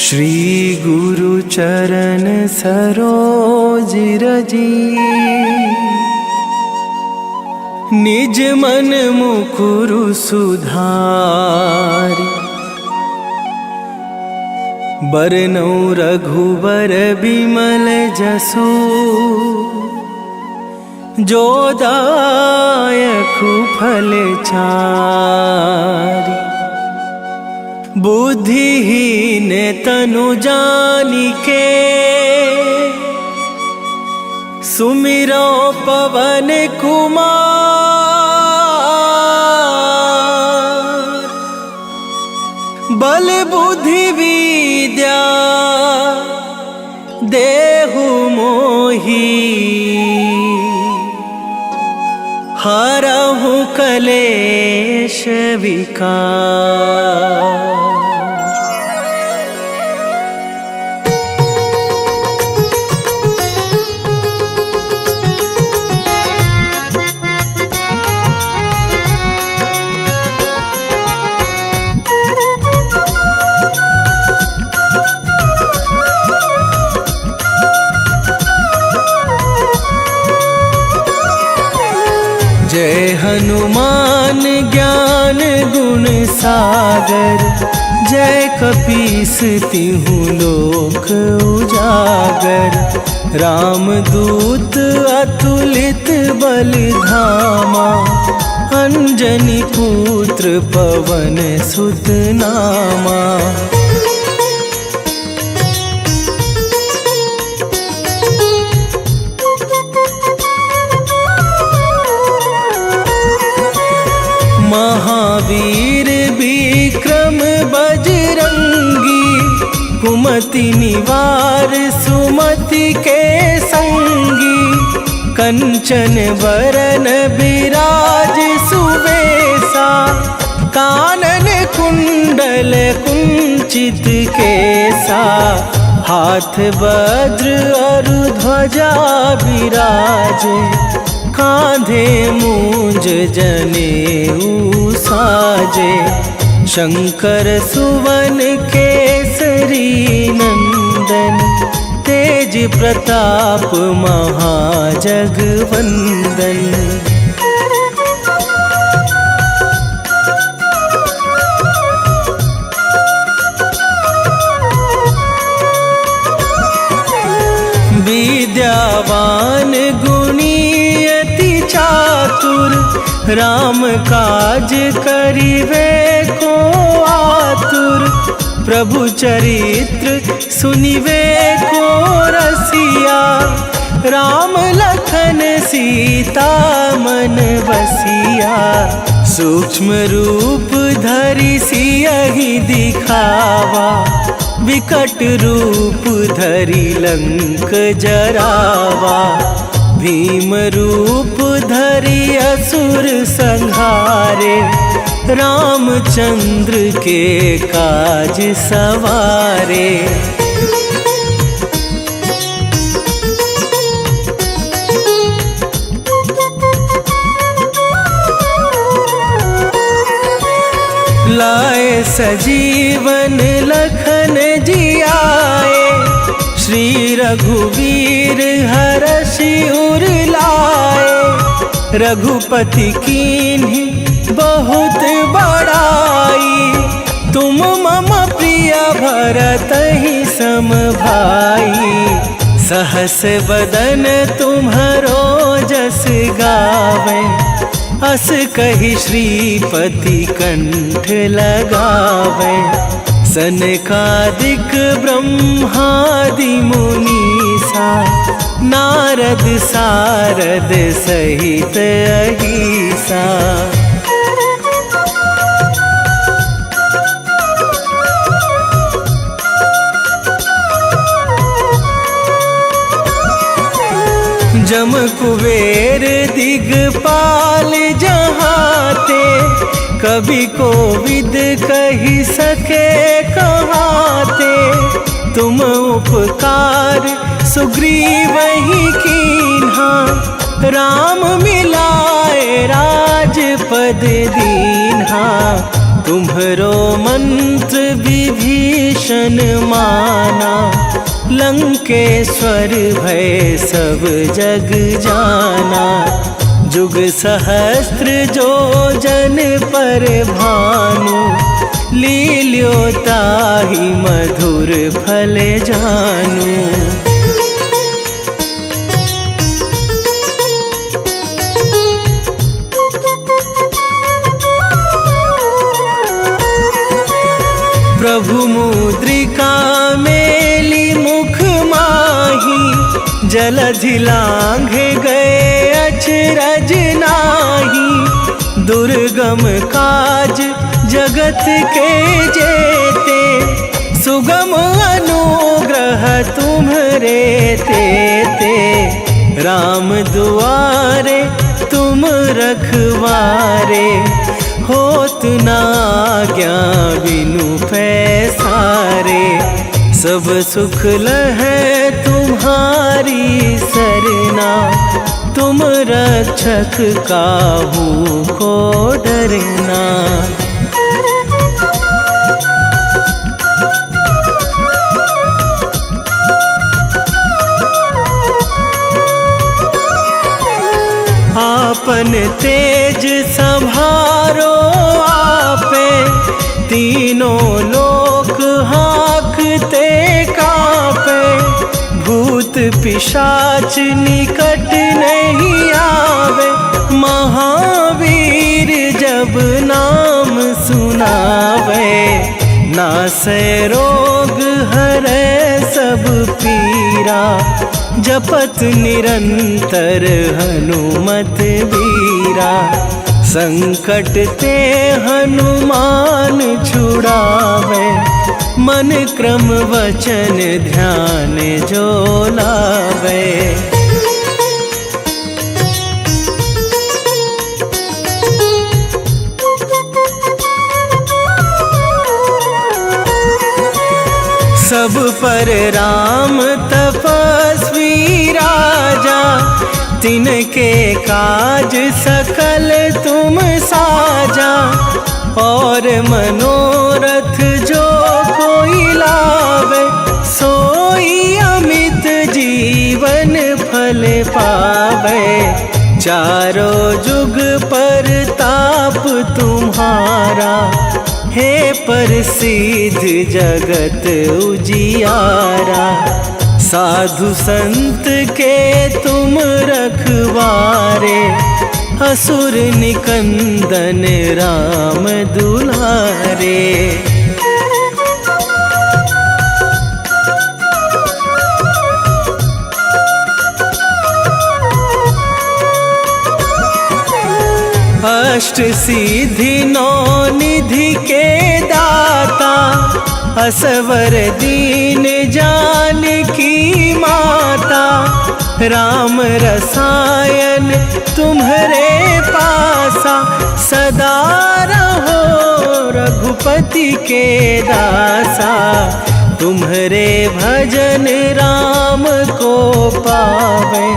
श्री गुरु चरण सरोज रजी, निज मन मुकुरु सुधारि। बरनौ रघुबर बिमल जसु, जो दायकु फल चारि। बुद्धिहीन तनु जानिके, सुमिरो पवन कुमार। बल बुद्धि विद्या देहु मोहि, हरहु कलेश विकार। जय हनुमान ज्ञान गुण सागर, जय कपीस तिहु लोक उजागर। रामदूत अतुलित बल धामा, अंजनी पुत्र पवन सुत नामा। महावीर विक्रम बजरंगी, कुमति निवार सुमति के संगी। कंचन वरन बिराज सुवेशा, कानन कुंडल कुंचित केसा। हाथ वज्र और ध्वजा बिराजे, कांधे मूंज जनेऊ साजे। शंकर सुवन केसरी नंदन, तेज प्रताप महाजगवंदन। विद्यावान गुणी चातुर, राम काज करिवे को आतुर। प्रभु चरित्र सुनिवे को रसिया, राम लखन सीता मन बसिया। सूक्ष्म रूप धरि सियहि दिखावा, विकट रूप धरि लंक जरावा। भीम रूप धरि असुर संहारे, रामचंद्र के काज सवारे। लाए सजीवन लखन जियाए, श्री रघुवीर हरषि उर लाए। रघुपति कीन्ही बहुत बड़ाई, तुम मम प्रिय भरतहि सम भाई। सहस बदन तुम्हरो जस गावे, अस कहि श्रीपति कंठ लगावे। सनकादिक ब्रह्मादि मुनीसा, नारद सारद सहित अहिसा। जम कुबेर दिगपाल जहाते, कवि कोविद कहि सके कहाते। तुम उपकार सुग्रीवहि कीन्हा, राम मिलाए राजपद दीन्हा। तुम्हरो मंत्र विभीषण विभीषण माना, लंकेश्वर भय सब जग जाना। जुग सहस्त्र जो जन पर भानु, लील्यो ताहि मधुर फल जानू। प्रभु मुद्रिका मेली मुख माही, जलधि लांघे गए अचरज नाही। दुर्गम काज जगत के जेते, सुगम अनुग्रह तुम्हरे तेते। राम दुआरे तुम रखवारे, होत ना आज्ञा बिनु पैसारे। सब सुख लहै तुम्हारी सरना, तुम रक्षक काहू को डरना। आपन तेज संभारो आपे, तीनों लोक हाँकते कांपे। भूत पिशाच निकट नहीं आवे, महावीर जब नाम सुनावे। नासै रोग हरै सब पीरा, जपत निरंतर हनुमत बीरा। संकट ते हनुमान छुड़ावे, मन क्रम वचन ध्यान जो लावे। सब पर राम तपस्वी राजा, तिनके काज सकल तुम साजा। और मनोरथ जो कोई लावे, सोई अमित जीवन फल पावे। चारों जुग पर ताप तुम्हारा, हे प्रसिद्ध जगत उजियारा। साधु संत के तुम रखवारे, असुर निकंदन राम दुलारे। अष्ट सिद्धि नौ निधि के दाता, असवर दीन जानकी माता। राम रसायन तुम्हरे पासा, सदा रहो रघुपति के दासा। तुम्हरे भजन राम को पावे,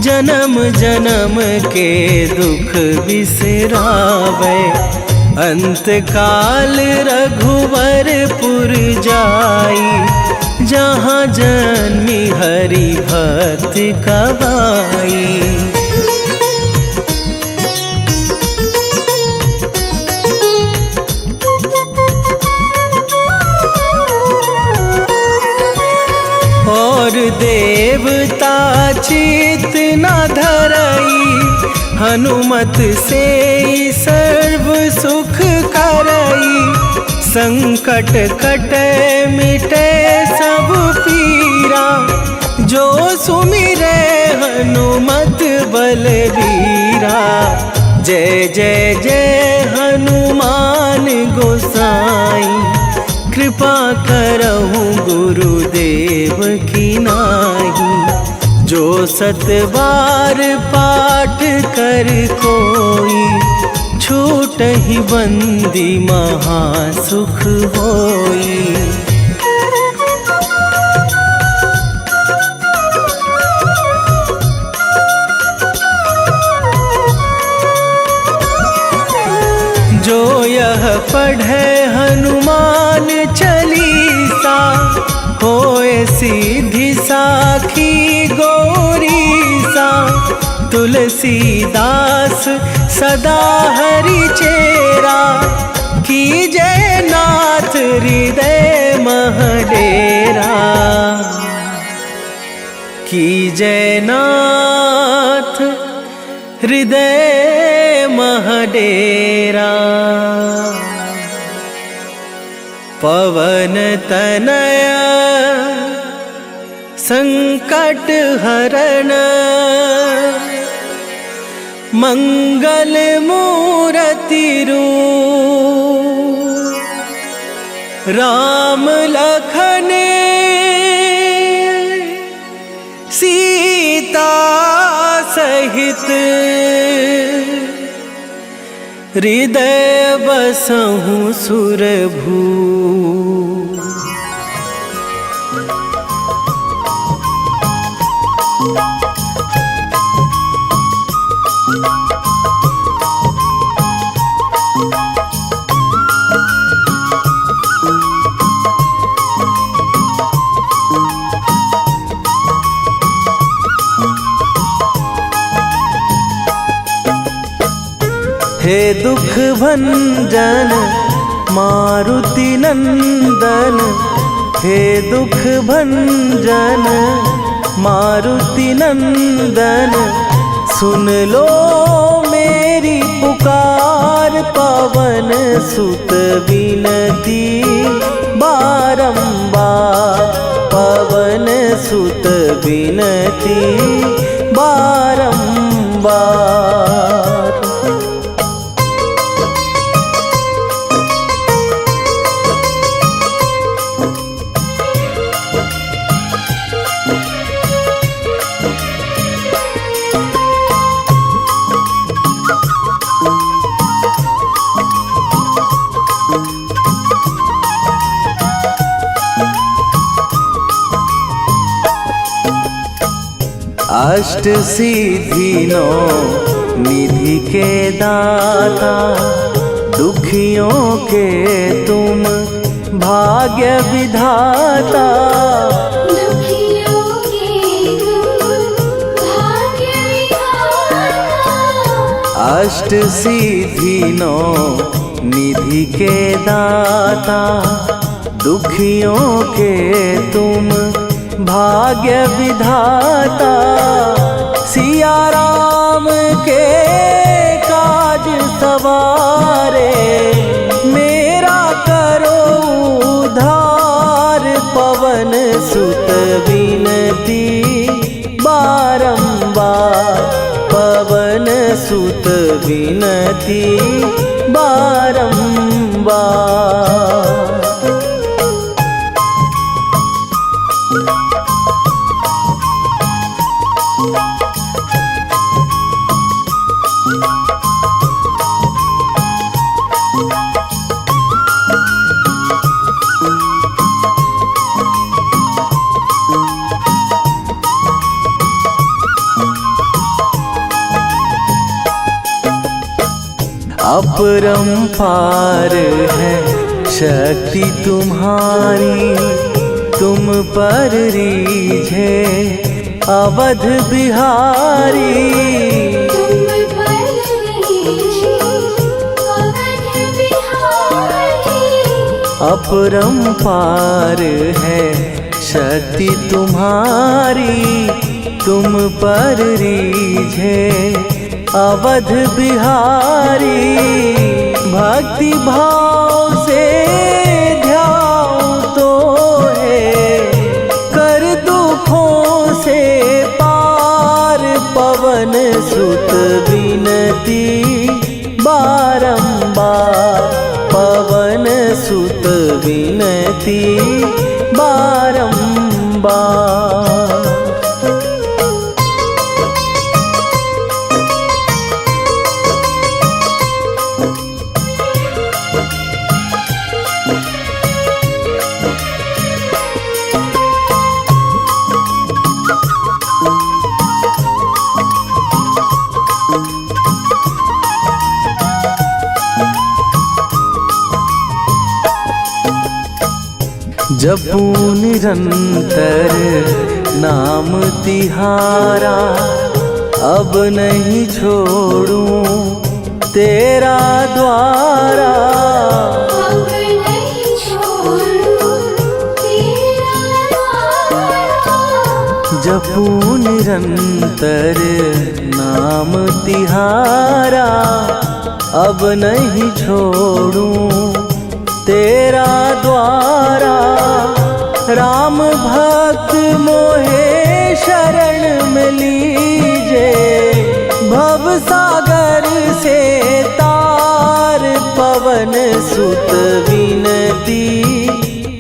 जन्म जन्म के दुख बिसरावे। अंत काल रघुवरपुर जाई, जहाँ जन्मी हरि भक्त कहाई। और देवता चित न धरई, हनुमत से सर्व सुख करई। संकट कटे मिटे सब पीरा, जो सुमिरे हनुमत बलबीरा। जय जय जय हनुमान गोसाई, कृपा करहु गुरुदेव की नाही। जो सत बार पाठ कर कोई, छूटहि बंदी महासुख होई। जो यह पढ़े हनुमान चालीसा, के सीधी साखी गौरी सा, तुलसीदास सदा हरि चेरा, कीजय नाथ हृदय महडेरा, कीजय नाथ हृदय महडेरा। पवन तनय संकट हरण, मंगल मूरति रूप, राम लखन सीता सहित, हृदय बसहु सुरभू। हे दुख भंजन मारुति नंदन, हे दुख भंजन मारुति नंदन, सुन लो मेरी पुकार, पवन सुत विनती बारंबार, पवन सुत विनती बारंबार। अष्ट सिद्धि नौ निधि के दाता, दुखियों के तुम भाग्य विधाता, दुखियों के तुम भाग्य विधाता। अष्ट सिद्धि नौ निधि के दाता, दुखियों के तुम भाग्य विधाता, सिया राम के काज सवारे, मेरा करो उद्धार, पवन सुत विनती बारंबार, पवन सुत विनती बारंबार। अपरंपार है शक्ति तुम्हारी, तुम पर रीझे अवध बिहारी, तुम पर रीझे अवध बिहारी। अपरंपार है शक्ति तुम्हारी, तुम पर रीझे अवध बिहारी, भक्ति भाव से ध्याऊं तो है, कर दुखों से पार, पवन सुत विनती बारंबार, पवन सुत विनती बारंबार। जपू निरंतर नाम तिहारा, अब नहीं छोड़ूं तेरा द्वारा। अब नहीं छोड़ूं तेरा द्वारा। जपू निरंतर नाम तिहारा, अब नहीं छोड़ूं तेरा द्वारा। राम भक्त मोहे शरण में लीजे, भव सागर से तार पवन सुत विनती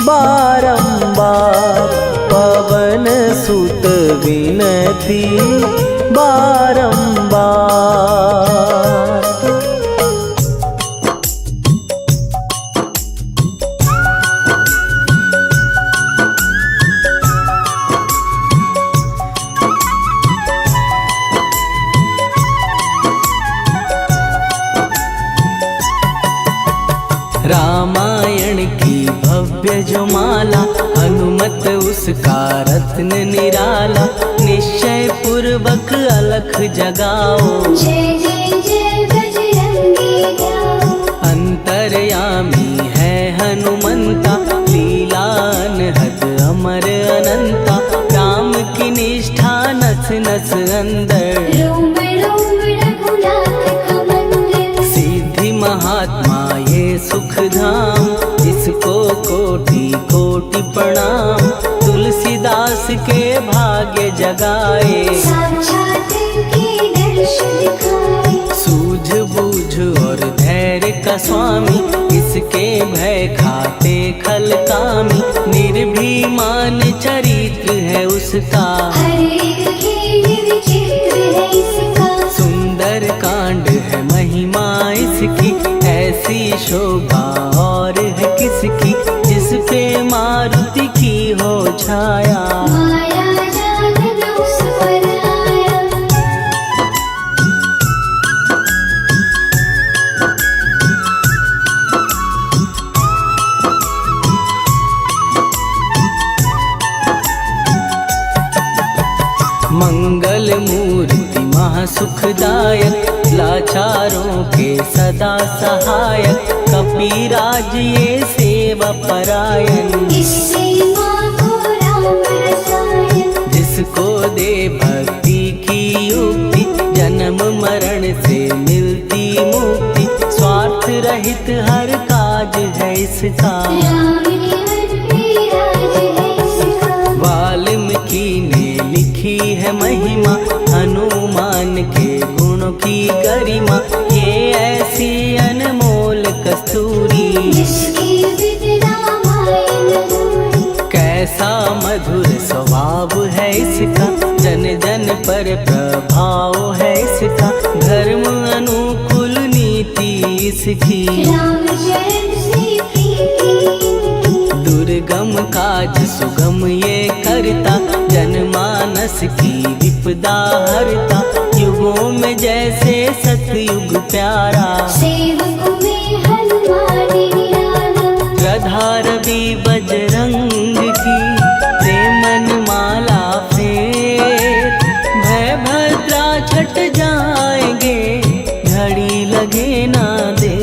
बारंबार। पवन सुत विनती बारंबार। रामायण की भव्य जो माला, हनुमत उसका रत्न निराला। निश्चय पूर्वक अलख जगाओ, जय जय जय बजरंगी जाओ। अंतर्यामी है हनुमंता, लीला अनहद अमर अनंता। राम की निष्ठा नस नस अंदर, रोम रोम रघुनाथ का मंदिर। सिद्धि महात्मा ये सुख धाम, इसको कोटि कोटि प्रणाम। तुलसीदास के भाग्य जगाए, साक्षात के दर्शन दिखाए। सूझ बूझ और धैर्य का स्वामी, इसके भय खाते खल कामी। निर्भीमान चरित्र है उसका, हर एक खेल विचित्र है इसका। सुंदर कांड है महिमा इसकी, ऐसी शोभा और है किसकी। जिस पे मारुति की हो छाया, माया जाल न उस पर आया। मंगल मूर्ति महासुखदायक, लाचारों के सदा सहायक। कपीराज ये सेवा परायण, इससे मांगो राम रसायन। जिसको दे भक्ति की युक्ति, जन्म मरण से मिलती मुक्ति। स्वार्थ रहित हर काज है इसका, राम केवल विराज है इसका। वाल्मीकि ने लिखी है महिमा, हनुमान के गुणों की गरिमा। ये ऐसी अनमोल कस्तूरी, जिसकी विद रामायण दूरी। कैसा मधुर स्वभाव है इसका, जन जन पर प्रभाव है इसका। धर्म अनुकूल नीति इसकी, राम चरण से प्रीति। दुर्गम काज सुगम ये करता, जनमानस की विपदा हरता। युगों में जैसे सतयुग प्यारा, सेवकों में हनुमान निराला। राधा रवि बजरंग की प्रेमन माला फेर। भय भद्रा छट जाएंगे, घड़ी लगे ना दे।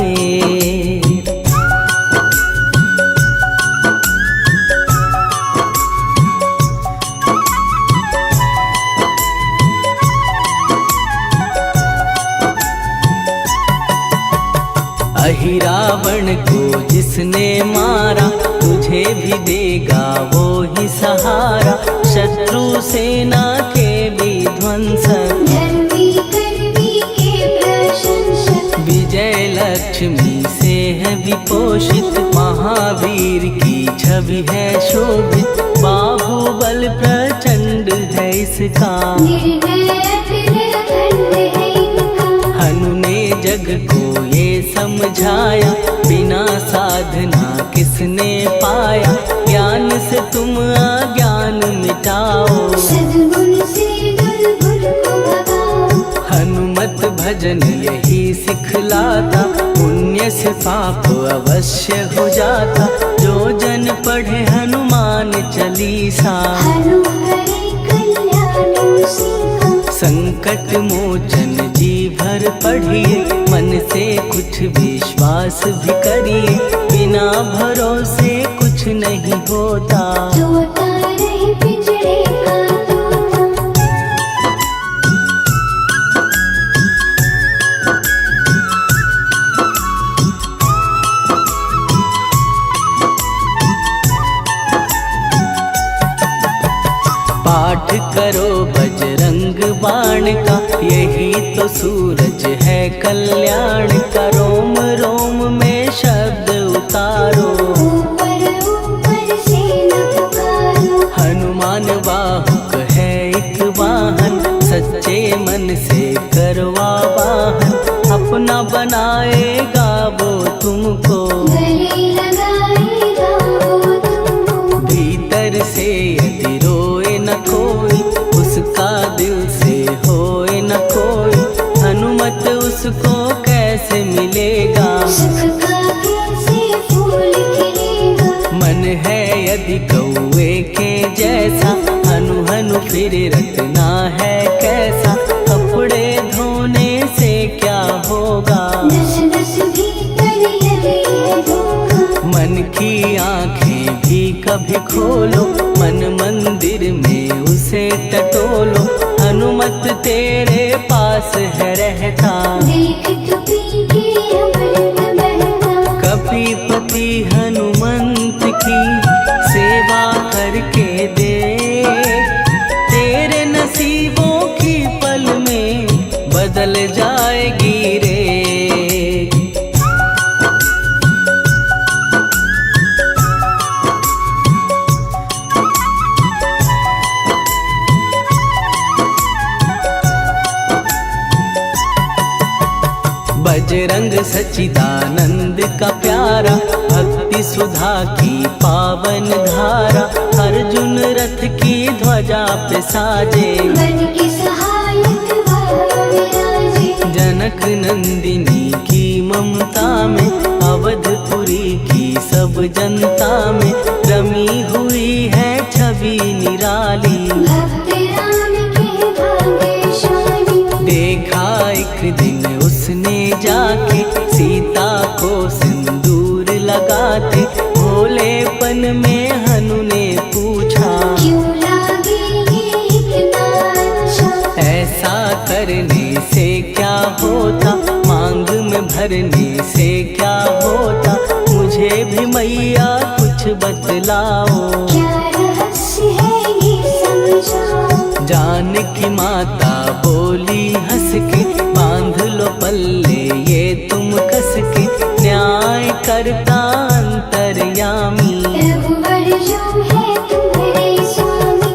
रावण को जिसने मारा, तुझे भी देगा वो ही सहारा। शत्रु सेना के विध्वंसक, धर्मी कर्मी के प्रशंसक। विजय लक्ष्मी से है विपोषित, महावीर की छवि है शोभित। बाहुबल प्रचंड है इसका, निर्भय अखंड है इनका। हनु ने जग को ये समझाया, बिना साधना किसने पाया। ज्ञान से तुम अज्ञान मिटाओ, सद्गुण से दुर्गुण को भगाओ। हनुमत भजन यही सिखलाता। पुण्य पुण्य से पाप अवश्य हो जाता, जो जन पढ़े हनुमान चालीसा। हनुमरे कल्याण सीता, संकट मोचन जी भर पढ़िए, मन से कुछ विश्वास भी करिए, बिना भरोसे कुछ नहीं होता। तोता रहे पिंजरे का तोता। पाठ करो बजरंग बाण का, यही तो सूरज है कल्याण का। रोम रोम में शब्द उतारो, ऊपर ऊपर से न पुकारो। हनुमान वाहक है एक वाहन, सच्चे मन से करवा वाहन। अपना बनाएगा वो तुमको, गले लगाएगा वो तुमको। भीतर से यदि रोए न कोई, उसका दिल से होए न कोई। हनुमत उसको कैसे मिलेगा, सुख का कैसे फूल खिलेगा। मन है यदि कौवे के जैसा, हनु हनु फिर रखना है कैसा। कपड़े धोने से क्या होगा, दस दस भीतर यदि है धोखा। मन की आंखें भी कभी खोलो, मन मंदिर में उसे टटोलो। हनुमत तेरे पास है रहता, देख कपी के अमृत बहता। कपीपति हनुमंत की सेवा करके दे, तेरे नसीबों की पल में बदल जाएगी रे। बजरंग सच्चिदानंद का प्यारा, भक्ति सुधा की पावन धारा। अर्जुन रथ की ध्वजा पे साजे, बन के सहायक वह विराजे। जनक नंदिनी की ममता में, अवधपुरी की सब जनता में रमी हुई है छवि निराली। भक्त राम के भाग्यशाली, देखा एक दिन उसने जाके, सीता को सिंदूर लगाते। भोलेपन में हनु ने पूछा, क्यों लागे ये इतना अच्छा। ऐसा करने से क्या होता, मांग में भरने से क्या होता। मुझे भी मैया कुछ बतलाओ, क्या रहस्य है ये समझाओ। जानकी माता बोली हंस के, बांध लो पल्ले ये तुम कस के। न्याय करता अंतर्यामी, रघुवर जो है तुम्हारे स्वामी।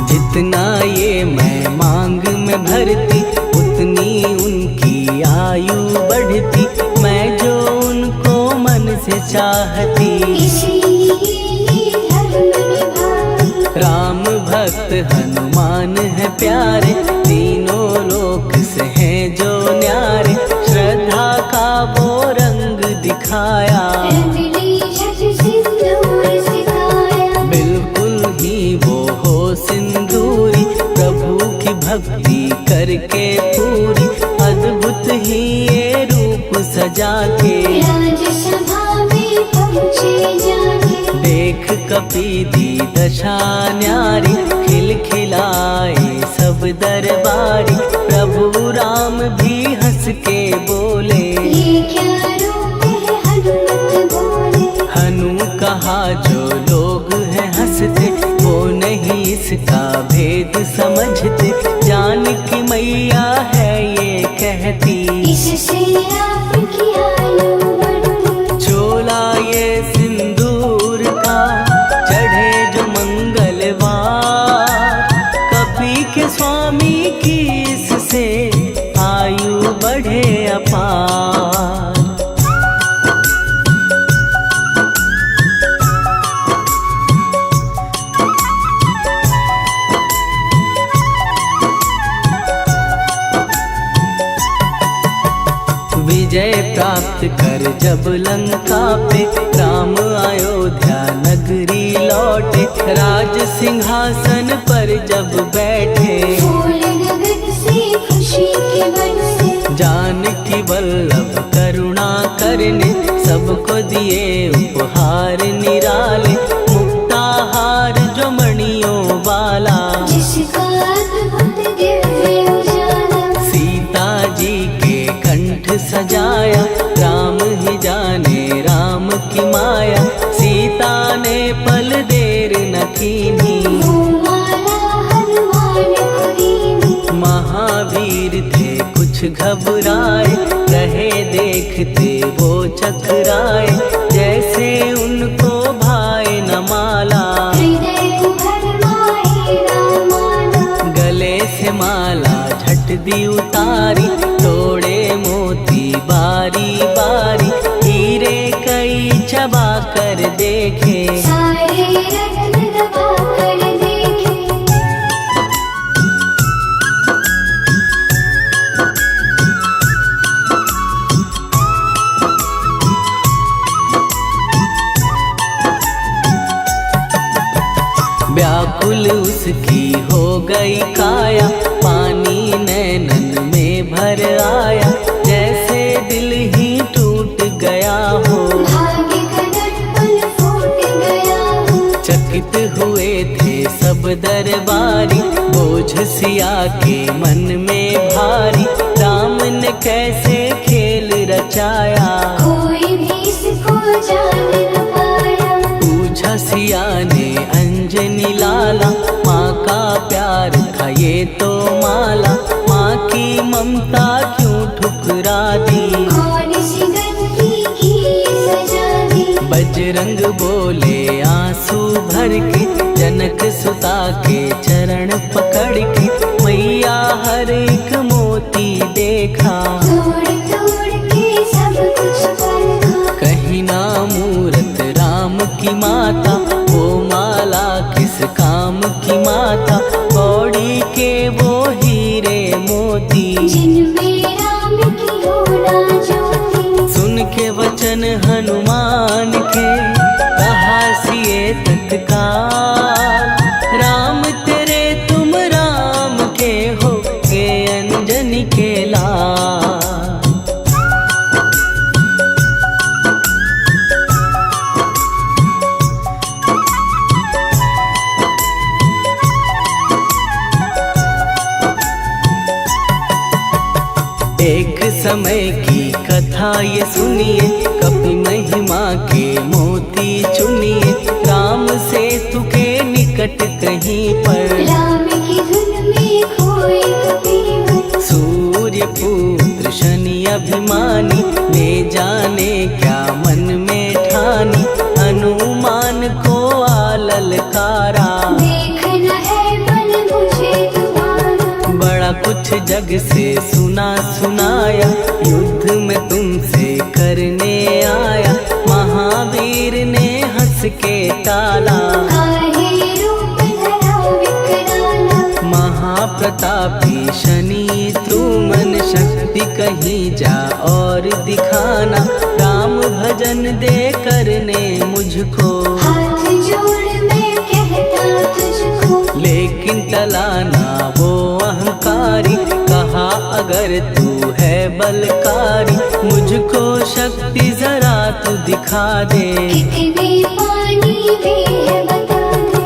जितना ये मैं मांग में भरती, उतनी उनकी आयु बढ़ती। मैं जो उनको मन से चाहती, इसलिए ये धर्म निभाती। राम भक्त हनुमान है प्यारे, तीनों लोक से हैं जो न्यारे। श्रद्धा का वो रंग दिखाया, रंगली छठ सिंदूर सिखाया। बिल्कुल ही वो हो सिंदूरी, प्रभु की भक्ति करके पूरी। अद्भुत ही ये रूप सजा के, राजसभा में पहुँचे जाके। देख कपी दी दशा न्यारी, खिलखिलाए सब दरबारी। प्रभु राम भी हंस के बोले, ये क्या रूप है हनुमत बोले। हनु कहा जो लोग हैं हंसते, वो नहीं इसका भेद समझते। जानकी मैया है ये कहती, इससे आपकी आयु बढ़ती। चोला ये सिंदूर का चढ़े जो मंगलवार। कर जब लंका पे राम अयोध्या नगरी लौटे, राज सिंहासन पर जब बैठे, फूल गगन से खुशी के बरसे, जानकी वल्लभ करुणा करने, सबको दिए उपहार निराले, मुक्ताहार जो मणियों वाला, जिसका अद्भुत दिव्य उजाला, सीता जी के कंठ सजाया, राम ही जाने राम की माया, सीता ने पल देर न कीन्ही, वो माला हनुमान को दीनी, महावीर थे कुछ घबराए, रहे देखते वो चकराए, जैसे उनको भाए न माला, हृदय को भरमाए रामाना, गले से माला झट दी उतारी, तोड़े मोती बारी बारी, हीरे कई चबा कर देखे, सारे रत्न दबा कर देखे, व्याकुल उसकी हो गई काया, पानी नैनन में भर आया, जैसे दिल ही टूट गया हो, भाग्य का दर्पण फूट गया हो, चकित हुए थे सब दरबारी, बोझ सिया के मन में भारी, राम ने कैसे खेल रचाया, कोई भी इसको जान न पाया, पूछा सिया ने अंजनी लाला, माँ का प्यार था ये तो माला, माँ की ममता क्यों ठुकरा दी, कौन सी गलती की ये सजा दी, बजरंग बोले आंसू भर के, जनक सुता के चरण पकड़ के, मैया हर एक मोती देखा, तोड़ तोड़ के सब कुछ परखा, कहीं ना मूरत राम की माता, वो माला किस काम की माता, कौड़ी के वो हीरे मोती, जिनमें राम की होना ज्योति, सुन के वचन हनुमान के, कहा सिए तत्काल, राम तेरे तुम राम के हो के अंजनी के लाल, एक समय की कथा ये सुनिए, कपि महिमा के मोती चुनिए, राम सेतु के निकट कहीं पर, राम की धुन में खोए कबीर, सूर्य पुत्र शनि अभिमानी, ले जाने क्या मन में ठानी, हनुमान को ललकारा, देखना है बल मुझे तुम्हारा, बड़ा कुछ जग से सुना सुनाया, युद्ध में तुमसे करने आया, महावीर ने हंस के टाला, काहे रूप धरा विकराला, महाप्रतापी शनि तू मन शक्ति कहीं जा और दिखाना, राम भजन दे करने मुझको, हाथ जोड़ मैं कहता तुझको, लेकिन टलाना वो अहंकारी, कहा अगर तू है बलकारी, मुझको शक्ति जरा तू दिखा दे, कितने पानी भी है बता दे,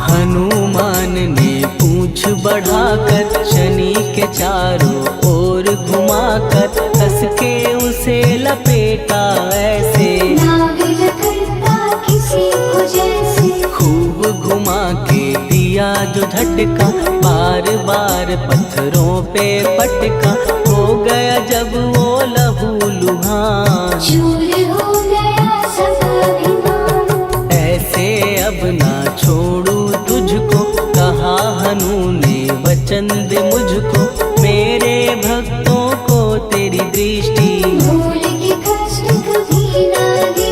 हनुमान ने पूंछ बढ़ाकर, शनि के चारों ओर घुमाकर, कस के उसे लपेटा ऐसे, नाग करता किसी को जैसे, खूब घुमा के दिया जो झटका, बार बार पत्थरों पे पटका, हो गया जब वो लहू लुहान, चूर हो गया सब अभिमान, ऐसे अब ना छोड़ू तुझको, कहा हनु ने वचन दे मुझको, मेरे भक्तों को तेरी दृष्टि, भूल के कष्ट कभी ना दे,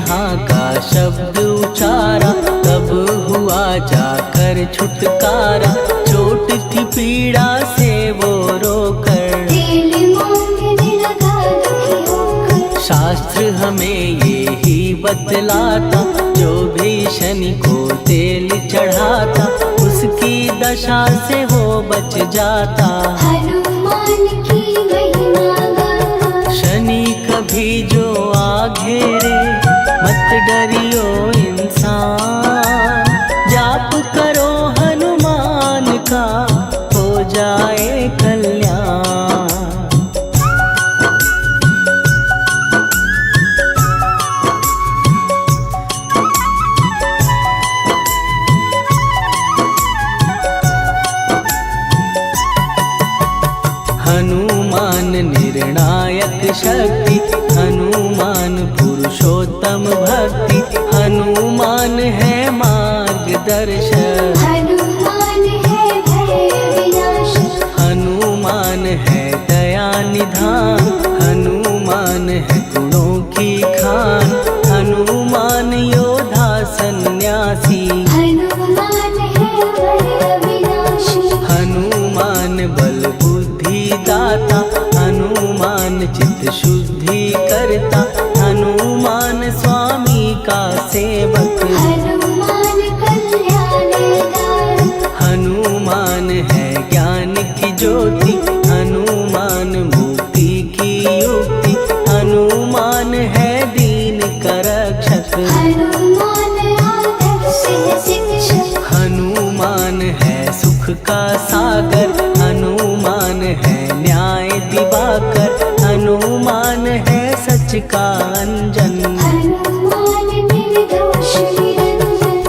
हाँ का शब्द उचारा, तब हुआ जाकर छुटकारा। चोट की पीड़ा से वो रोकर तेल मांगने लगा दुखी होकर। शास्त्र हमें ये ही बतलाता, जो भी शनि को तेल चढ़ाता, उसकी दशा से वो बच जाता। हनुमान की महिमा गाता। शनि कभी जो आ घेरे, मत डरियो इंसान। जाप करो हनुमान का, हो जाए कल्याण। हनुमान निर्णायक शक्ति, हनुमान पुरुषोत्तम भक्ति। हनुमान है मार्गदर्शक, हनुमान है भय विनाशक। हनुमान है दया निधान। हनुमान है गुणों की खान, हनुमान योद्धा सन्यासी। हनुमान है भय विनाशी। हनुमान बल बुद्धि दाता, हनुमान चित्त शुद्धि करता। हनुमान स्वामी का सेवक, हनुमान कल्याणदायक। हनुमान है ज्ञान की ज्योति। हनुमान मुक्ति की युक्ति, हनुमान है दीन का रक्षक। हनुमान आदर्श है शिक्षक। हनुमान है सुख का सागर, हनुमान है न्याय दिवाकर। हनुमान है सच का अंजन। हनुमान निर्दोष निरंजन।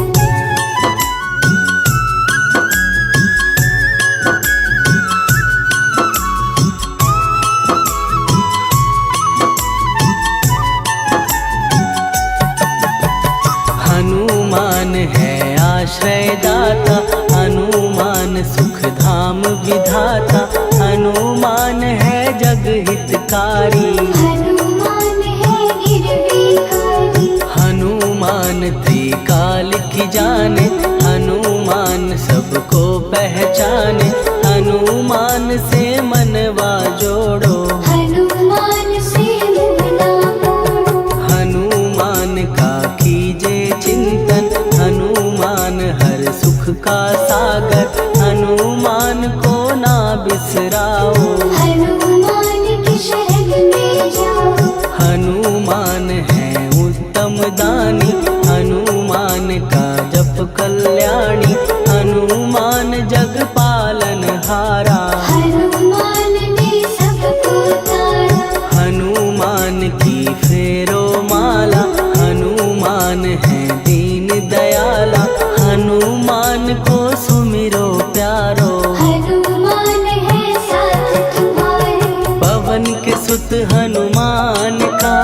हनुमान है आश्रयदाता, हनुमान सुख धाम विधाता। हनुमान है जग हितकारी, हनुमान है निर्विकारी। हनुमान त्रिकाल की जाने। हनुमान सबको पहचाने, हनुमान से मनवा जोड़ो। हनुमान से मुँह ना मोड़ो। हनुमान का कीजे चिंतन, हनुमान हर सुख का सागर। हनुमान को ना बिसराओ, हनुमान की शरण में जाओ। हनुमान है उत्तम दानी। हनुमान का जप कल्याणी, हनुमान जग पालन हारा। हनुमान ने सबको तारा। हनुमान की फेरो माला, हनुमान है दीन दयाला। हनुमान को सुमिरो प्यारो, हनुमान है साथ तुम्हारे। पवन के सुत हनुमान का,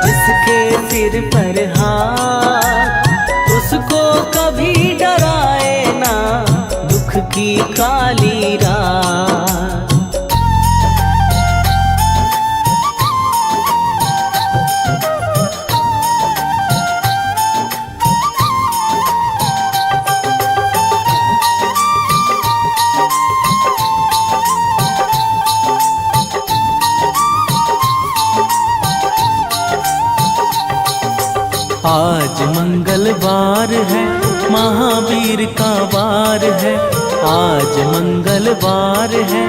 जिसके सिर पर हाथ, उसको कभी डराए ना दुख की काली रात। आज मंगलवार है, महावीर का वार है। आज मंगलवार है,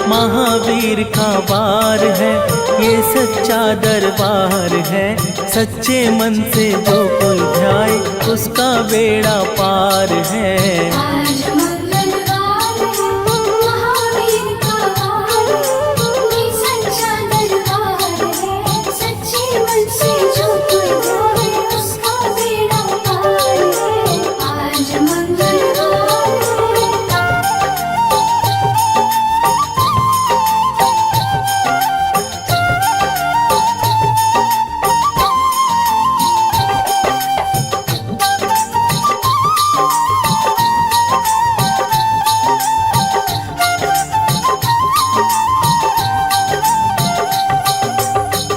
महावीर का वार है। ये सच्चा दरबार है, सच्चे मन से जो कोई ध्याए, उसका बेड़ा पार है। आज मंगलवार है, महावीर का वार है। ये सच्चा दरबार है, सच्चे मन से जो कोई जाए, उसका बेड़ा पार है। आज मंगलवार है।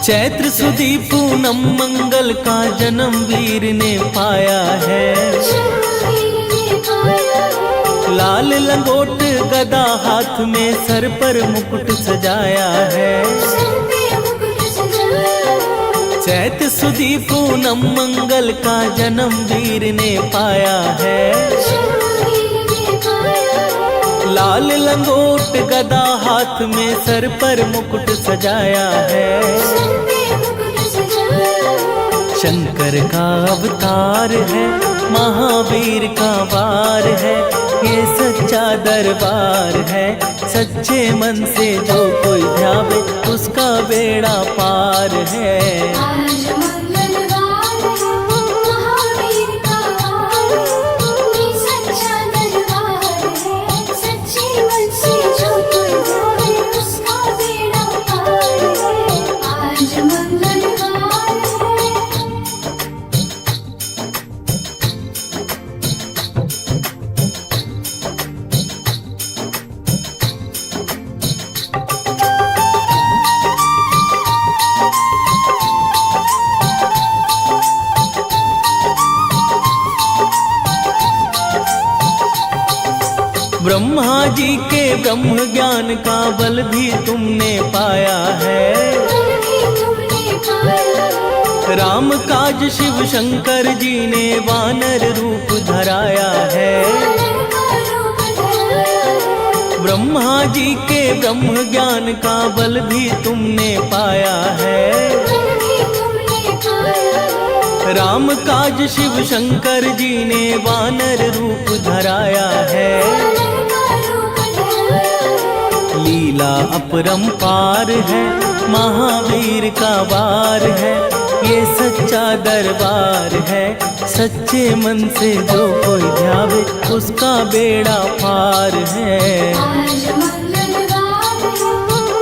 चैत्र सुदी पूनम मंगल का जन्म वीर ने पाया है। शरणवीर ने पाया है। लाल लंगोट गदा हाथ में सर पर मुकुट सजाया है। सर पे मुकुट सजाया है। चैत सुदी पूनम मंगल का जन्म वीर ने पाया है। शरणवीर ने पाया है। लाल लंगोट गदा हाथ में सर पर मुकुट सजाया है। सर पे मुकुट सजाया है। शंकर का अवतार है, महावीर का वार है, ये सच्चा दरबार है। सच्चे मन से जो कोई ध्यावे उसका बेड़ा पार है। आज मंगलवार है, महावीर का वार है, ये सच्चा दरबार है। सच्चे मन से जो कोई ध्यावे उसका बेड़ा पार है। आज मंगलवार है। ब्रह्मा जी के ब्रह्म ज्ञान का बल भी तुमने पाया है। बल भी तुमने पाया है। राम काज शिव शंकर जी ने वानर रूप धराया है। वानर का रूप धराया है। ब्रह्मा जी के ब्रह्म ज्ञान का बल भी तुमने पाया है। बल भी तुमने पाया है। राम काज शिव शंकर जी ने वानर रूप धराया है। वानर का रूप धराया है। लीला अपरंपार है, महावीर का वार है, ये सच्चा दरबार है। सच्चे मन से जो कोई ध्यावे उसका बेड़ा पार है। आज मंगलवार है,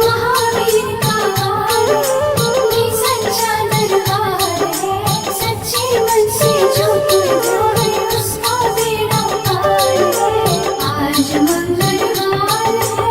महावीर का वार है, ये सच्चा दरबार है। सच्चे मन से जो कोई ध्यावे उसका बेड़ा पार है। आज मंगलवार है।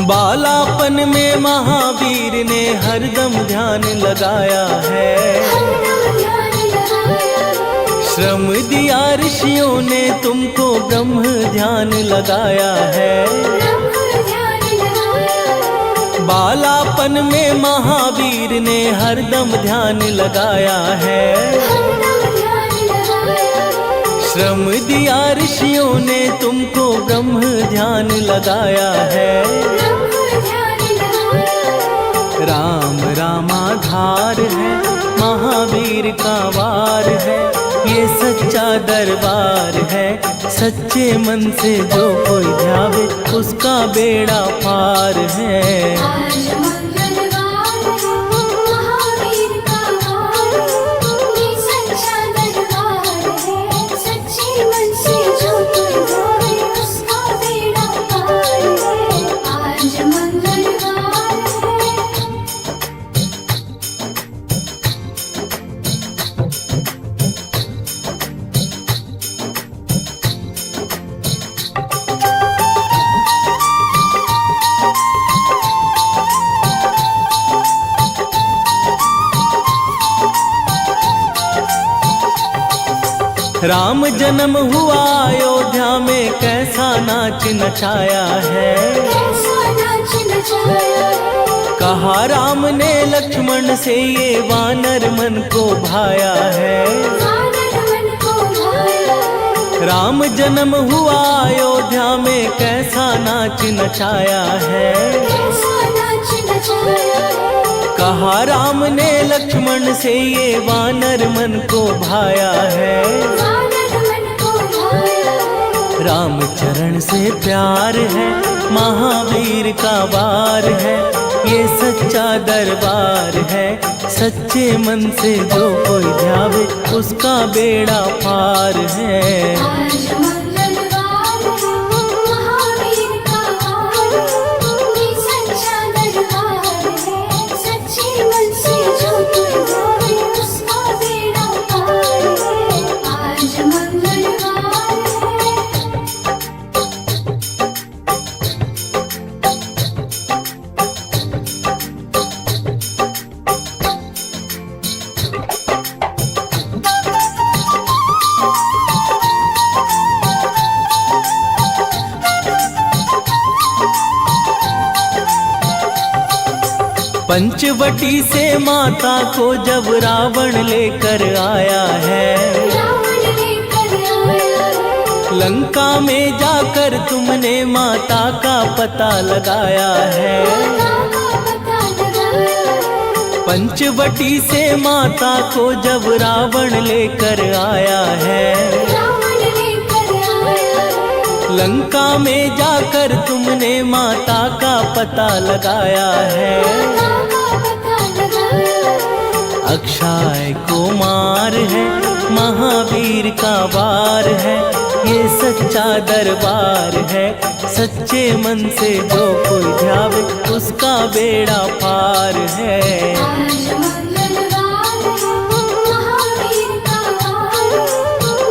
बालापन में महावीर ने हरदम ध्यान लगाया है। हरदम ध्यान लगाया है। श्रम दिया ऋषियों ने तुमको ब्रह्म ध्यान लगाया है। ब्रह्म ध्यान लगाया है। बालापन में महावीर ने हरदम ध्यान लगाया है। हरदम ध्यान लगाया है। श्रम दिया ऋषियों ने तुमको ब्रह्म ध्यान लगाया है। ब्रह्म ध्यान लगाया है। राम रामाधार है, महावीर का वार है, ये सच्चा दरबार है। सच्चे मन से जो कोई ध्यावे उसका बेड़ा पार है। आज मंगलवार है, महावीर का वार है, ये सच्चा दरबार है। सच्चे मन से जो कोई ध्यावे उसका बेड़ा पार है। आज मंगलवार है। राम जन्म हुआ अयोध्या में कैसा नाच नचाया है। कैसा नाच नचाया है। कहा राम ने लक्ष्मण से ये वानर मन को भाया है। वानर मन को भाया है। राम जन्म हुआ अयोध्या में कैसा नाच नचाया है। कैसा नाच नचाया है। कहा राम ने लक्ष्मण से ये वानर मन को भाया है। वानर मन को भाया है। राम चरण से प्यार है, महावीर का वार है, ये सच्चा दरबार है। सच्चे मन से जो कोई ध्यावे उसका बेड़ा पार है। आज मंगलवार है, महावीर का पंचवटी से माता को जब रावण लेकर आया है, रावण लेकर आया है। लंका में जाकर तुमने माता का पता लगाया है। माता का पता लगाया है। पंचवटी से माता को जब रावण लेकर आया है, रावण लेकर आया है। लंका में जाकर तुमने माता का पता लगाया है। माता का पता लगाया है। अक्षय कुमार है, महावीर का वार है, ये सच्चा दरबार है। सच्चे मन से जो कोई ध्यावे उसका बेड़ा पार है। आज मंगलवार है, महावीर का वार है,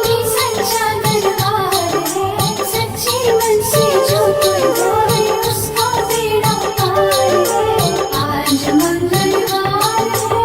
ये सच्चा दरबार है। सच्चे मन से जो कोई ध्यावे उसका बेड़ा पार है। आज मंगलवार है।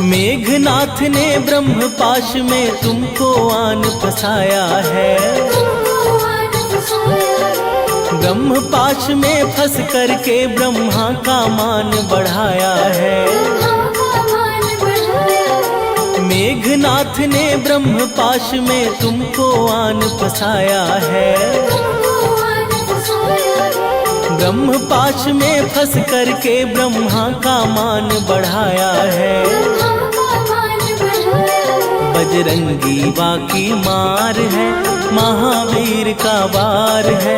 मेघनाथ ने ब्रह्म पाश में तुमको आन फसाया है। तुमको आज फसाया है। ब्रह्म पाश में फंस करके ब्रह्मा का मान बढ़ाया है। ब्रह्मा का मान बढ़ाया है। मेघनाथ ने ब्रह्म पाश में तुमको आन फसाया है। तुमको आज फसाया है। ब्रह्म पाश में फंस करके ब्रह्मा का मान बढ़ाया है। ब्रह्मा का मान बढ़ाया है। बजरंगी बाकी मार है, महावीर का वार है,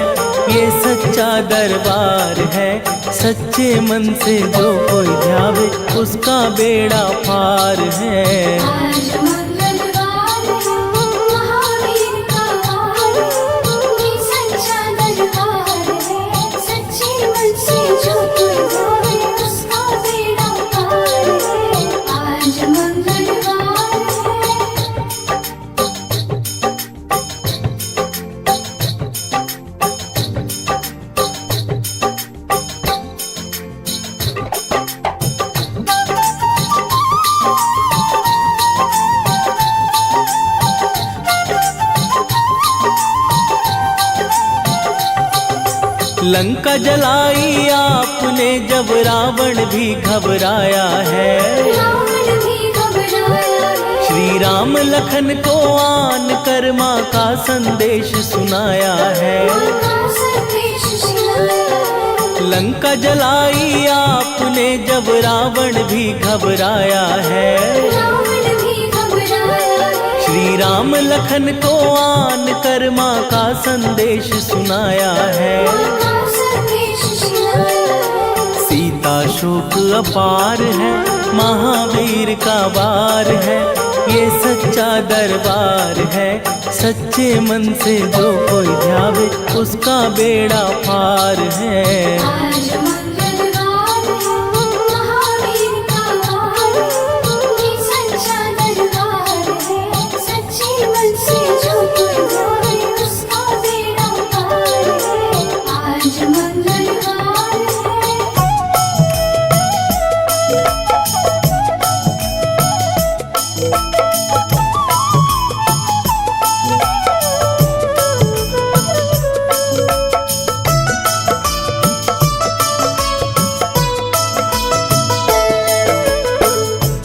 ये सच्चा दरबार है। सच्चे मन से जो कोई ध्यावे उसका बेड़ा पार है। आज मंगलवार है, महावीर का वार है, ये सच्चा दरबार है। सच्चे मन से जो कोई ध्यावे उसका बेड़ा पार है। आज मंगलवार है। लंका जलाई आपने जब रावण भी घबराया है। रावण भी घबराया है। श्री राम लखन को आन कर माँ का संदेश सुनाया है। माँ का संदेश सुनाया है। लंका जलाई आपने जब रावण भी घबराया है। रावण भी घबराया है। श्री राम लखन को आन कर माँ का संदेश सुनाया है। माँ का संदेश सुनाया है। सीता शोक अपार है, महावीर का वार है, ये सच्चा दरबार है। सच्चे मन से जो कोई ध्यावे उसका बेड़ा पार है। आज मंगलवार है, महावीर का वार है, ये सच्चा दरबार है। सच्चे मन से जो कोई ध्यावे उसका बेड़ा पार है। आज मंगलवार है।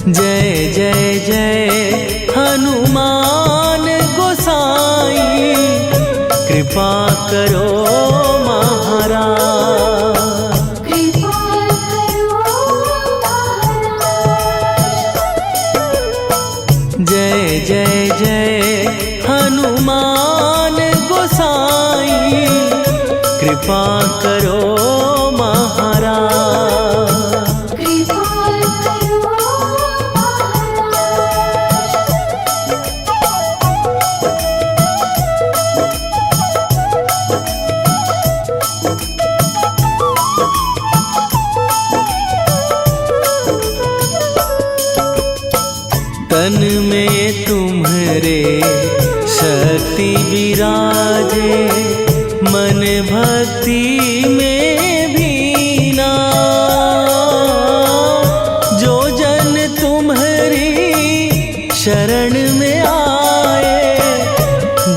जय जय जय हनुमान गोसाई, कृपा करो महाराज। कृपा करो महाराज। जय जय जय हनुमान गोसाई, कृपा करो महाराज। कृपा करो महाराज। तन में तुम्हारे शक्ति विराजे, मन भक्ति में भीना। जो जन तुम्हारी शरण में आए,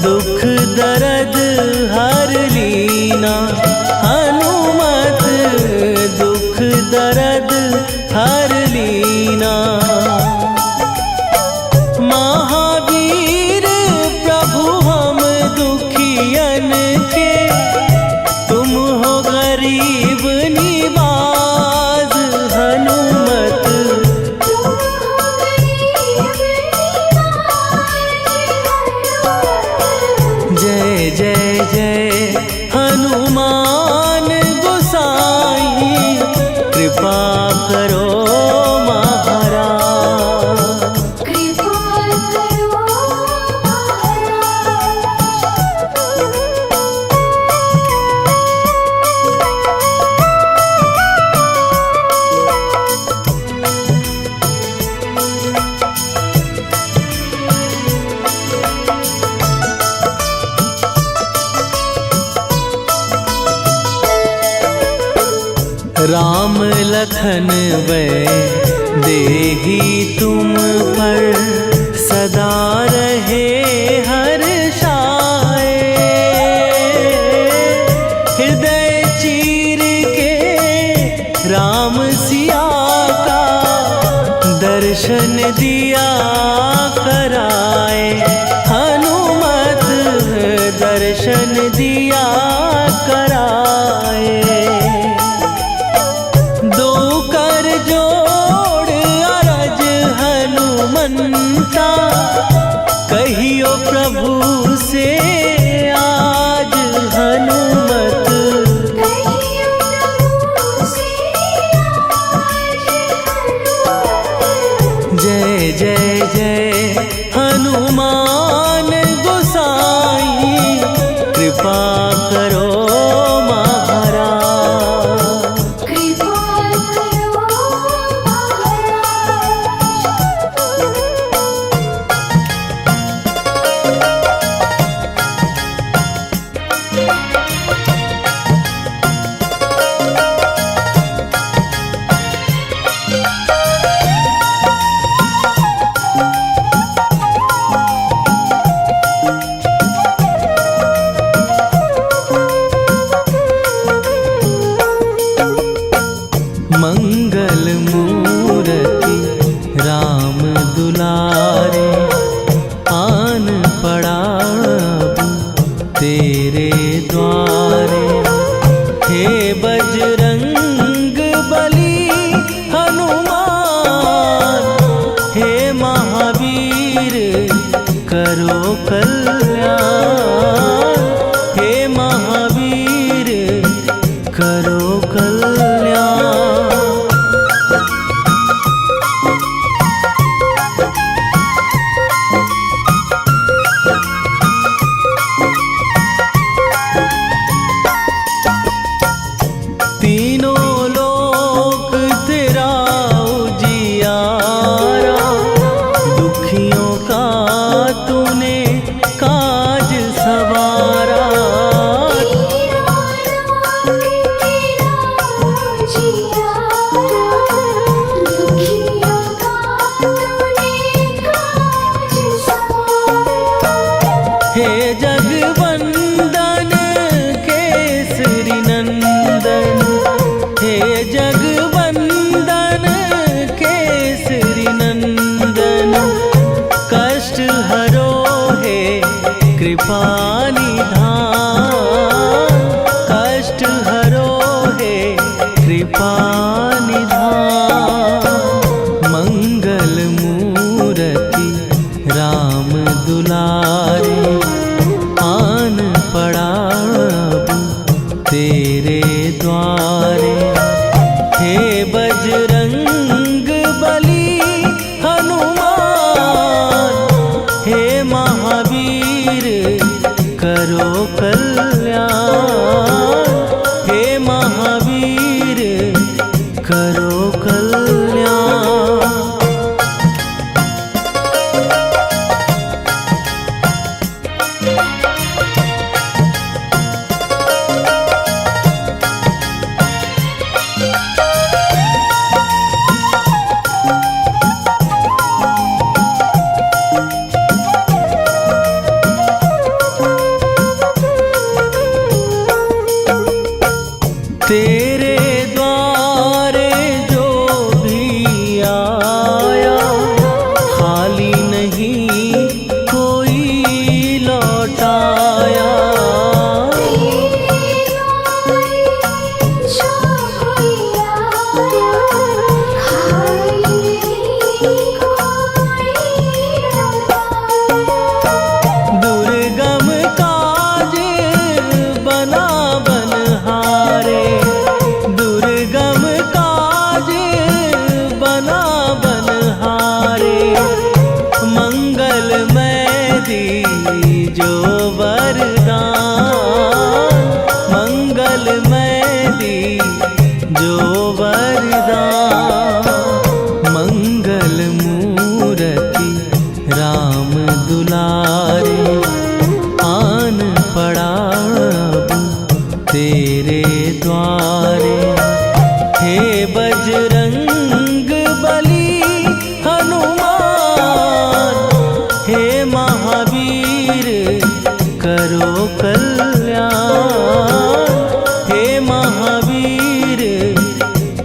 दुख दर्द हर लीना। हनुमत दुख दर्द हर लीना। महावीर प्रभु हम दुखियन के, तुम हो गरीब निवाज। हनुमत जय जय जय हनुमान गोसाई, कृपा करो महाराज। कृपा करो राम लखन वै देही तुम पर, सदा रहे हर्षाए। हृदय चीर के राम सिया का, दर्शन दिया कराए। हनुमत दर्शन दिया कराए। दो कर जोड़ अरज हनुमंता, कहियो प्रभु से आज। हनुमत कहियो प्रभु से आज। जय जय जय हनुमान गोसाई, कृपा करो महाराज। कृपा करो मंगल मूर्ति राम दुलारे, आन पड़ा अब तेरे द्वारे। हे बजरंग बली हनुमान, हे महावीर करो कल्याण। हे महावीर करो कल्याण। तीनों लोक तेरा उजियारा, दुखियों का तूने काज सवारा। हे जगवंदन केसरी नंदन, हे जगवंदन केसरी नंदन। कष्ट हरो हे कृपा निधान, कष्ट हरो हे कृपा निधान। मंगल मूर्ति राम दुलारे, आन पड़ा अब तेरे द्वारे। हे बजरंग बली हनुमान, हे महावीर करो कल्याण। हे महावीर करो कल्याण। तेरे द्वारे जो भी आया खाली नहीं कोई लौटाया। दुर्गम काज बना बनहारे, दुर्गम काज बना बनहारे, मंगलमय दीजो वरदान, मंगलमय दीजो वरदान। मंगल मूर्ति राम दुलारे, आन पड़ा अब तेरे द्वारे। हे बजरंग बली हनुमान, हे महावीर करो कल्याण, हे महावीर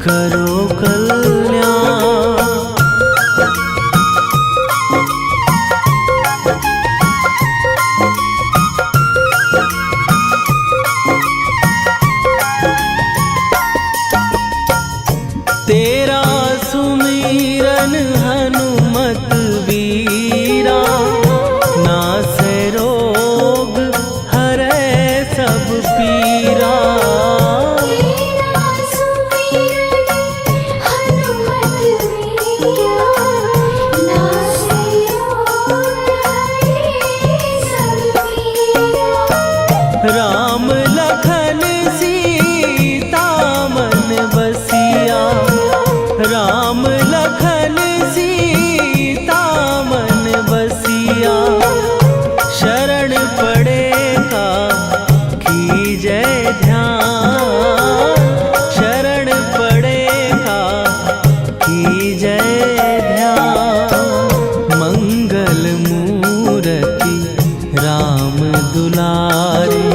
करो कल्याण। तेरा सुमिरन हनुमत वीरा, नासै रोग हरै सब पीरा। तेरा सुमिरन हनुमत वीरा, नासै रोग हरै सब पीरा। राम लखन सीता मन बसिया, राम लखन सीता मन बसिया। शरण पड़े का कीजय ध्यान, शरण पड़े का कीजय ध्यान। मंगल मूर्ति राम दुलारे,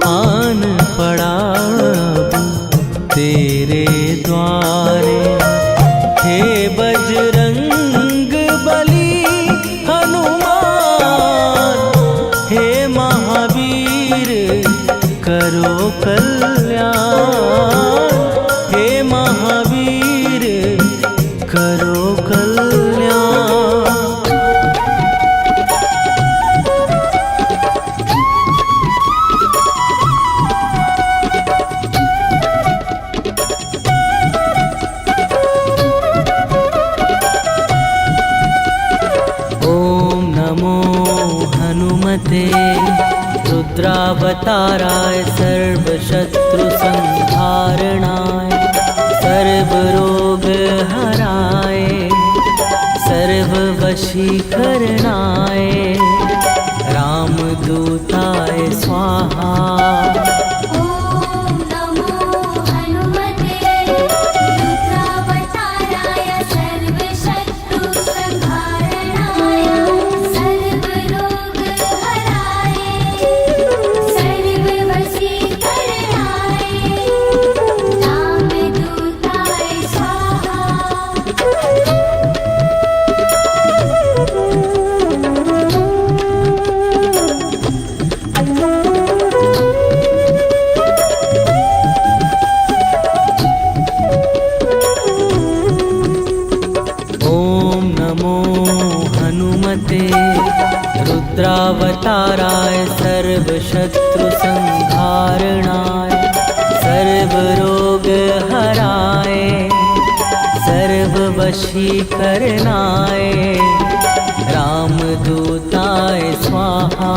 आन पड़ा अब तेरे द्वारे। हे बजरंग बली हनुमान, हे महावीर करो कल्याण, हे महावीर करो कल्याण। ओम नमो हनुमते रुद्रावताराय सर्वशत्रु संहारणाय, सर्वरोग हराय सर्ववशीकरणाय, रामदूताय स्वाहा। ॐ नमो हनुमते रुद्रावताराय सर्वशत्रु संहारणाय, सर्वरोग हराय सर्ववशीकरणाय, रामदूताय स्वाहा। ओम नमो हनुमते रुद्रावताराय सर्वशत्रु संहारणाय, सर्वरोग हराय सर्ववशीकरणाय, रामदूताय स्वाहा।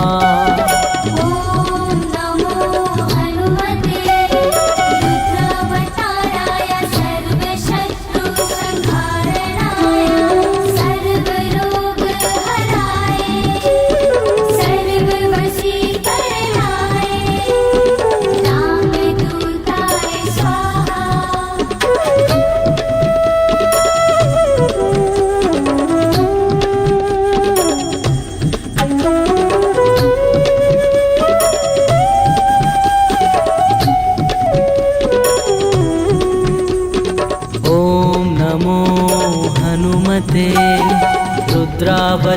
ॐ नमो हनुमते रुद्रावताराय सर्वशत्रु संहारणाय, सर्वरोग हराय सर्ववशीकरणाय, रामदूताय स्वाहा।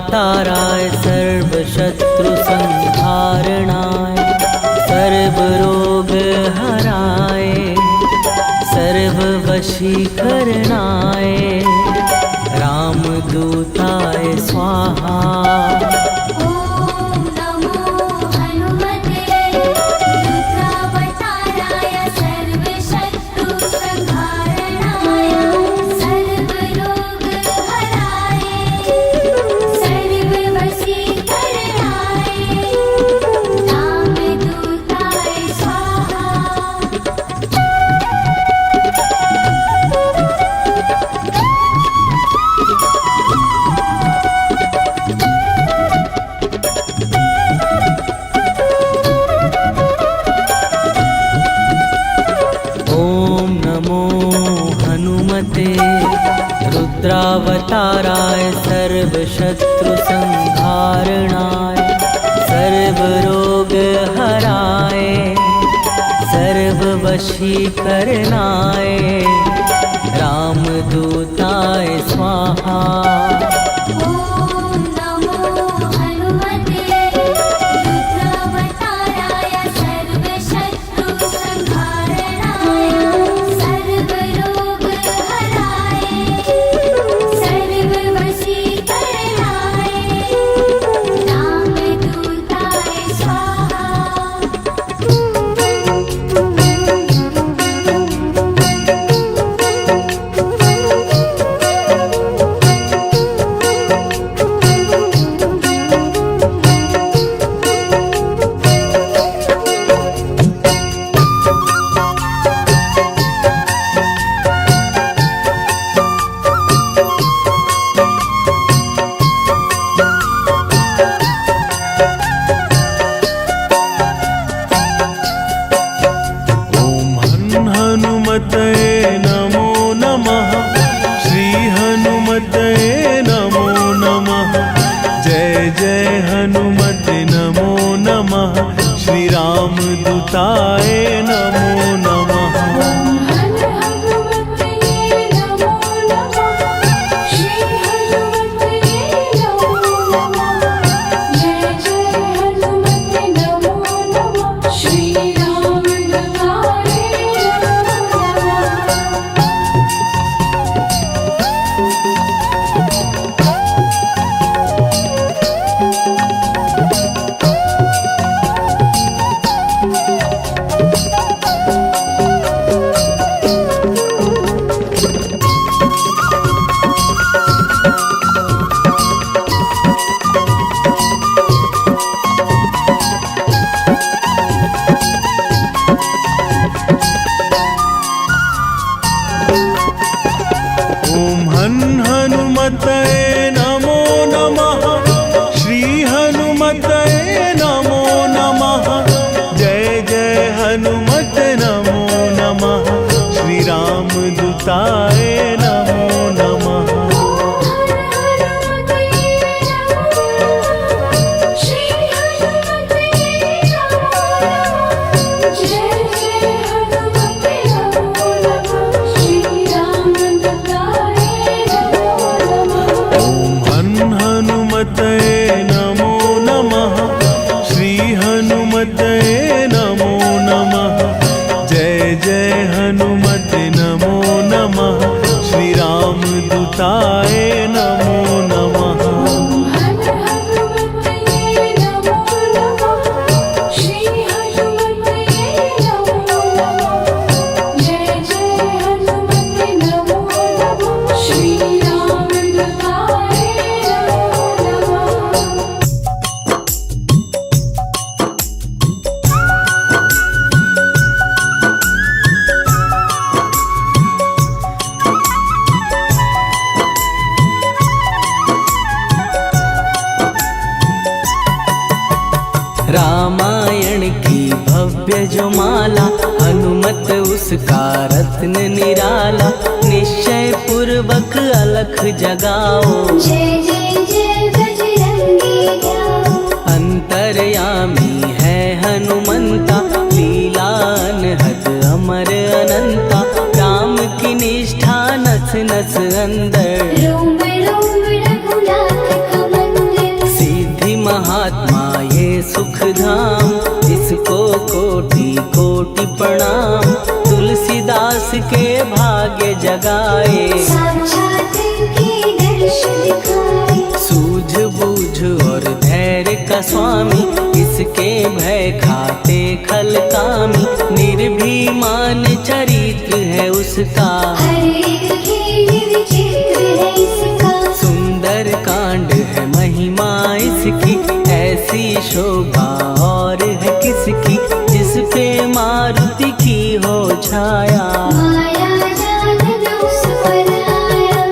रुद्रावताराय सर्वशत्रुसंहारणाय सर्वरोगहराय सर्ववशीकरणाय रामदूताय स्वाहा। ॐ नमो हनुमते रुद्रावताराय सर्वशत्रुसंहारणाय सर्वरोगहराय सर्ववशीकरणाय रामदूताय स्वाहा। ॐ नमो हनुमते रुद्रावताराय सर्वशत्रुसंहारणाय सर्वरोगहराय सर्ववशीकरणाय रामदूताय स्वाहा। ॐ नमो हनुमते रुद्रावताराय सर्वशत्रुसंहारणाय सर्वरोगहराय सर्ववशीकरणाय रामदूताय स्वाहा। ॐ हनुमतये नमो नमः। श्री हनुमतये नमो नमः। जय जय हनुमते नमो नमः। श्री रामदूताय नमो नमः। हनुमते नमो नमः। श्री हनुमते नमो नमः। जय जय हनुमते नमो नमः। श्री रामदूताय नमो नमः। ॐ हनुमतये नमो नमः। श्री हनुमतये नमो नमः। जय जय हनुमते नमो नमः। श्री रामदूताय नमो नमः। हनुमतये नमो नमः। श्री हनुमतये नमो नमः। जय जय हनुमते नमो नमः। श्री रामदूताय नमो नमः। रामायण की भव्य जो माला हनुमत उसका रत्न निराला निश्चय पूर्वक अलख जगाओ जय जय जय बजरंगी जाओ। अंतर्यामी है हनुमंता लीला अनहद अमर अनंता राम की निष्ठा नस नस अंदर रोम रोम रघुनाथ का मंदिर सुख धाम, इसको कोटि कोटि प्रणाम। तुलसीदास के भाग्य जगाए, साक्षात के दर्श दिखाए। सूझ बूझ और धैर्य का स्वामी, इसके भय खाते खल कामी। निर्भीमान चरित्र है उसका, हर एक खेल विचित्र है इसका। सुंदर कांड है महिमा इसकी, ऐसी शोभा और है किसकी। जिस पे मारुति की हो छाया, माया जाल न उस पर आया।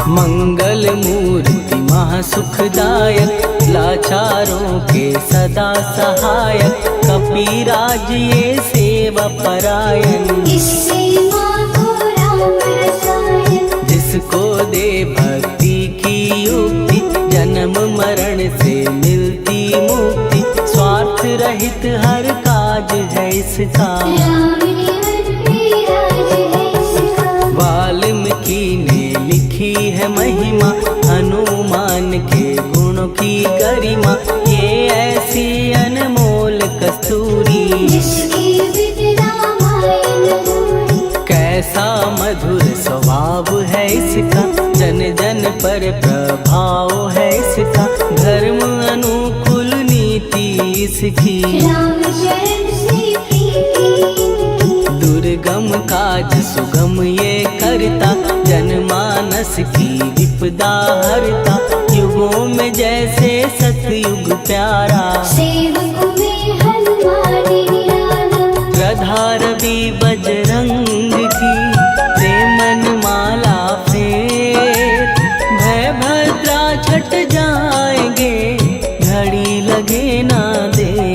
मंगल मूर्ति महासुखदायक, लाचारों के सदा सहायक। कपिराज ये सेवा परायण, इससे मांगो राम रसायन। जिसको दे भक्ति की युक्ति, जन्म मरण से मिलती मुक्ति। स्वार्थ रहित हर काज है इसका, राम निवन पे राज है इसका। वाल्मीकि ने लिखी है महिमा, हनुमान के गुणों की गरिमा। ये ऐसी अनमोल कस्तूरी, जिसकी विद रामायण दूरी। कैसा मधुर स्वभाव है इसका, जन जन पर प्रभाव है इसका। धर्म अनुकूल नीति इसकी, राम शरण से प्रीति इनकी। दुर्गम काज सुगम ये करता, जनमानस की विपदा हरता। युगों में जैसे सतयुग प्यारा, सेवकों में हनुमान निराला। राधा रवि बजरंग की, प्रेमन माला फेर। भय भद्रा छट जाएंगे, घड़ी लगे ना देर।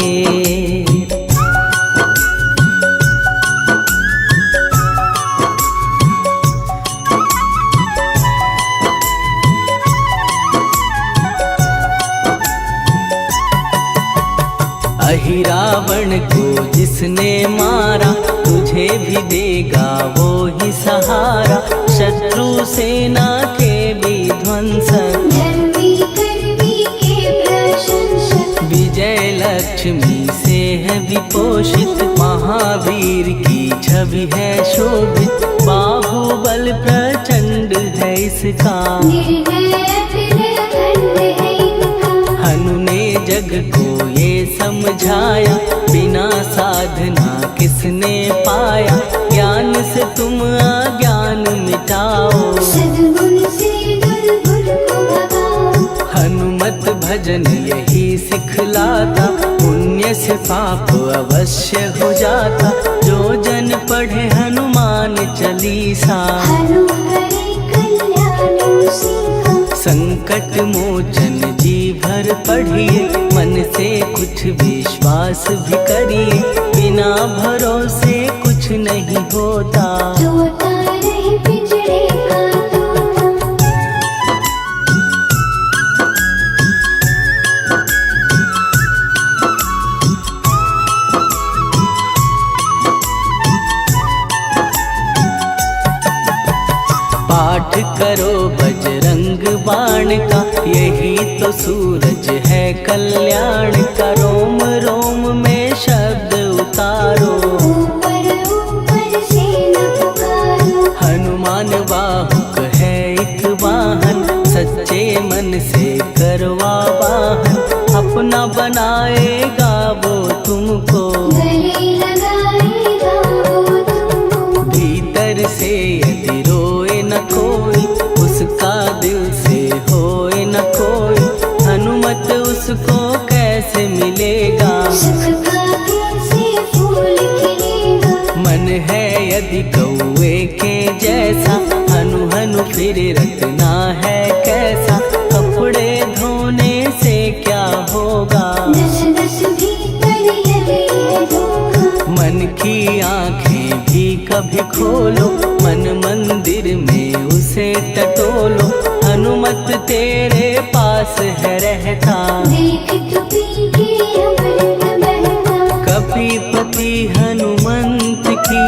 अहिरावण को जिसने मारा, तुझे भी देगा वो ही सहारा। शत्रु सेना के विध्वंसक, धर्मी कर्मी के प्रशंसक। विजय लक्ष्मी से है विपोषित। महावीर की छवि है शोभित, बाहुबल प्रचंड है इसका। निर्भय अखंड है इनका। हनु ने जग को ये समझाया, बिना साधना किसने पाया। ज्ञान से तुम अज्ञान मिटाओ, सद्गुण से दुर्गुण को भगाओ। हनुमत भजन यही सिखलाता, पुण्य से पाप अवश्य हो जाता। जो जन पढ़े हनुमान चालीसा, हनु करे कल्याण उसी का। संकट मोचन जी भर पढ़िए, मन से कुछ विश्वास भी करिए। बिना भरोसे कुछ नहीं होता, तोता रहे पिंजरे का तोता। पाठ करो बजरंग बाण का, यही तो सूरज है कल्याण का। रोम रोम में शब्द उतारो, ऊपर ऊपर से न पुकारो। हनुमान वाहुक है एक वाहन, सच्चे मन से करवा वाहन। अपना बनाएगा वो तुमको, गले लगाएगा वो तुमको। भीतर से यदि रोए न कोई, उसका दिल से होए न कोई। हनुमत उसको कैसे मिलेगा, सुख का कैसे फूल खिलेगा। मन है यदि कौए के जैसा, हनु हनु फिर रखना है कैसा। कपड़े धोने से क्या होगा, दस दस भीतर यदि है धोखा। मन की आंखें भी कभी खोलो, मन मंदिर में उसे टटोलो। हनुमत तेरे पास है रहता, देख तो पी के अमृत बहता। कपीपति हनुमंत की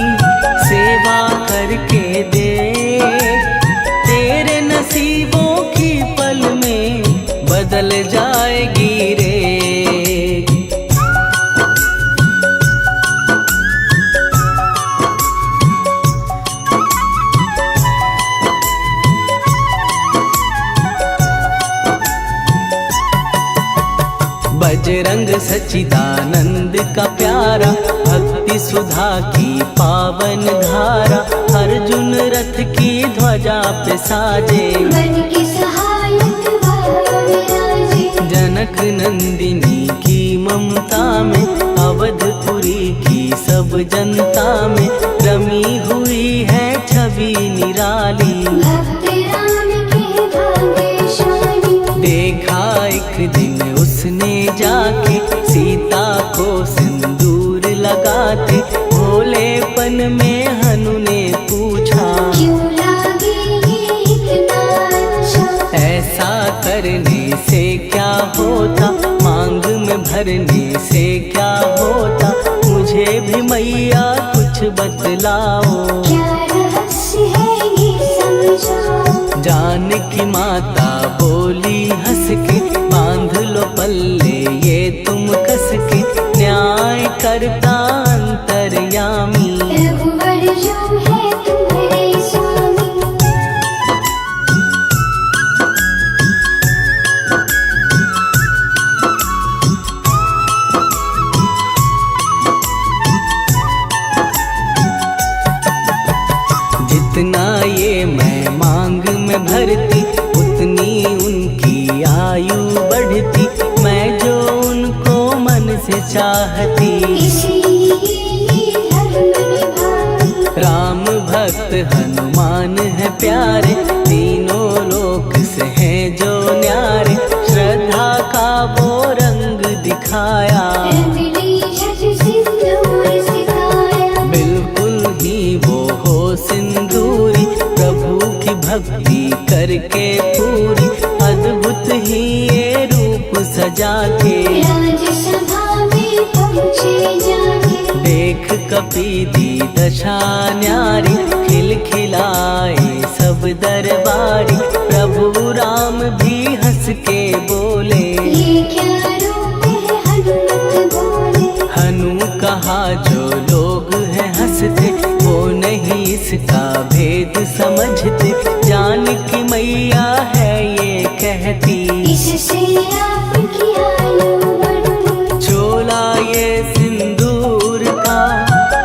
सेवा करके दे, तेरे नसीबों की पल में बदल जाएगी रे। बजरंग सच्चिदानंद का प्यारा, भक्ति सुधा की पावन धारा, अर्जुन रथ की ध्वजा पे साजे, बन के सहायक वह विराजे। जनक नंदिनी की ममता में, अवधपुरी की सब जनता में रमी हुई है छवि निराली। भक्त राम के भाग्यशाली, देखा एक दिन उसने जाके सीता को सिंदूर लगाते, भोलेपन में हनु ने पूछा क्यों लागे ये इतना अच्छा। ऐसा करने से क्या होता, मांग में भरने से क्या होता, मुझे भी मैया कुछ बतलाओ। क्या रहस्य है ये समझाओ। जानकी माता बोली हंस के, बांध लो पल्ले ये तुम कस के, न्याय करता अंतर्यामी। रघुवर जो है तुम्हारे स्वामी। जितना ये मैं मांग में भरती, उतनी उनकी आयु बढ़ती, मैं जो उनको मन से चाहती। इसलिए ये धर्म निभाती। राम भक्त हनुमान है प्यारे, तीनों लोक से हैं जो न्यारे, श्रद्धा का वो रंग दिखाया, रंगली झट सिंदूर सिखाया। बिल्कुल ही वो हो सिंदूरी, प्रभु की भक्ति करके पूरी, अद्भुत ही ये रूप सजा के। राजसभा में पहुँचे जाके, देख कपीदी दशा न्यारी, खिलखिलाए सब दरबारी, प्रभु राम भी हंस के बोले। ये क्या रूप है हनुमत बोले। हनु कहा जो लोग हैं हंसते, वो नहीं इसका भेद समझते, जानकी मैया है ये कहती। इससे आपकी आयु बढ़ती। चोला ये सिंदूर का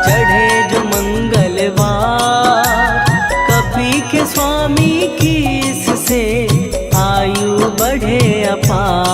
चढ़े जो मंगलवार, कपी के स्वामी की इससे आयु बढ़े अपार।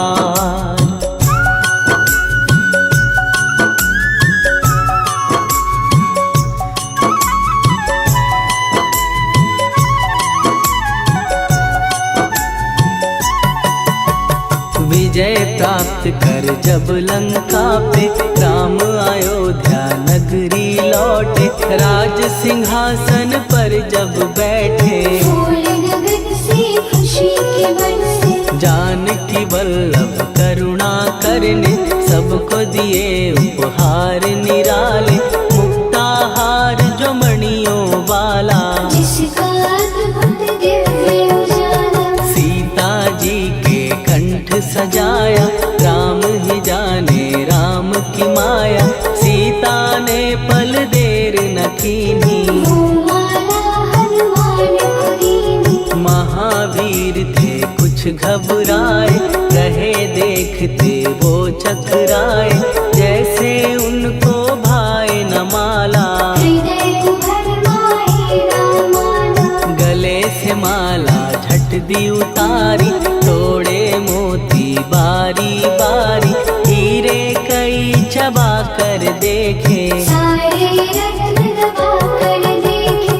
विजय प्राप्त कर जब लंका पे, राम अयोध्या नगरी लौटे, राज सिंहासन पर जब बैठे, फूल गगन से खुशी के बरसे। जानकी वल्लभ करुणा करने, सबको दिए उपहार निराले, मुक्ताहार जो मणियों वाला, जिसका अद्भुत दिव्य उजाला। सीता जी के कंठ सजाया, राम ही जाने राम की माया, सीता ने पल देर न कीन्ही, वो माला हनुमान को दीनी। महावीर थे कुछ घबराए, रहे देखते वो चकराए, जैसे उनको भाए न माला। हृदय को भरमाए रामाना, गले से माला झट दी उतारी, तोड़े मोती बारी बारी, हीरे कई चबा कर देखे। सारे रत्न दबा कर देखे।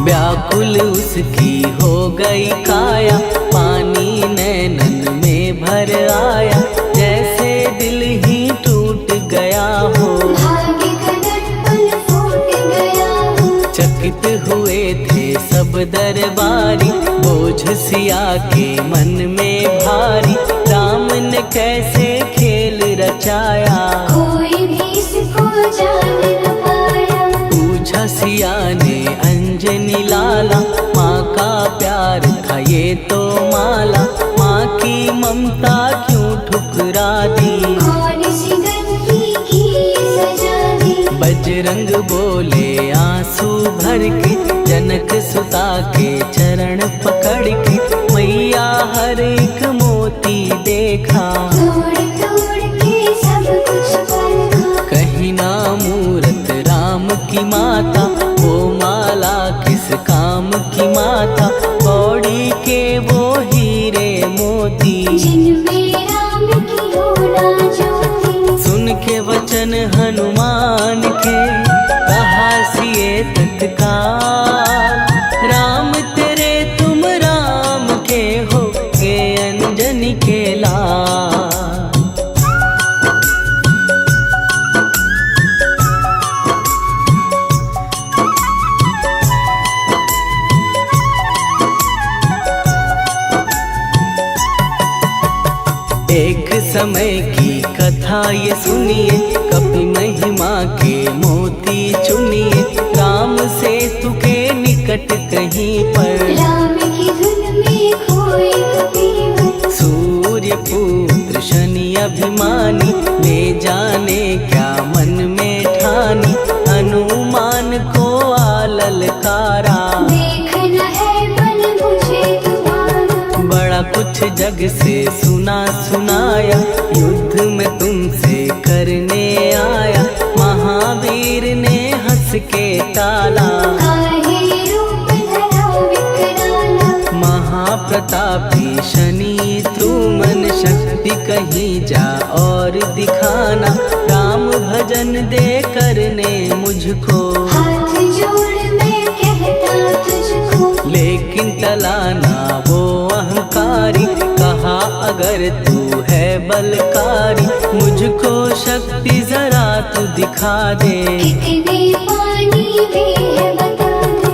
व्याकुल उसकी हो गई काया, पानी नैनन में भर आया, जैसे दिल ही टूट गया हो। भाग्य का दर्पण फूट चकित हुए थे सब दरबारी, बोझ सिया के मन में भारी। राम ने कैसे खेल रचाया, कोई भी इसको जान न पाया। पूछा सिया ने अंजनी लाला, माँ का प्यार था ये तो माला। माँ की ममता क्यों ठुकरा दी, कौन सी गलती की सजा दी। बजरंग बोले आंसू भर के, जनक सुता के चरण पकड़ के। मैया हर एक मोती देखा, तोड़ तोड़ के सब कुछ परखा। कहीं ना मूरत राम की माता, वो माला किस काम की माता। कौड़ी के वो हीरे मोती, जिनमें राम की होना ज्योति। सुन के वचन हनुमान के, कहा सिए तत्काल। राम तेरे तुम राम के हो के अंजनी के लाल। एक समय की कथा ये सुनिए, कपि महिमा के मोती चुनिए। राम सेतु के निकट कहीं पर, राम की धुन में खोए कबीर। सूर्य पुत्र शनि अभिमानी, ले जाने क्या मन में ठानी। हनुमान को ललकारा, देखना है बल मुझे तुम्हारा। बड़ा कुछ जग से सुना सुनाया, युद्ध में तुमसे करने आया। महावीर ने हंस के टाला, काहे रूप धरा विकराला। महाप्रतापी शनि तू मन शक्ति कहीं जा और दिखाना। राम भजन दे करने मुझको, हाथ जोड़ मैं कहता तुझको। लेकिन टला ना वो अहंकारी। कहा अगर तू है बलकारी, मुझको शक्ति जरा तू दिखा दे। कितने पानी भी है बता दे।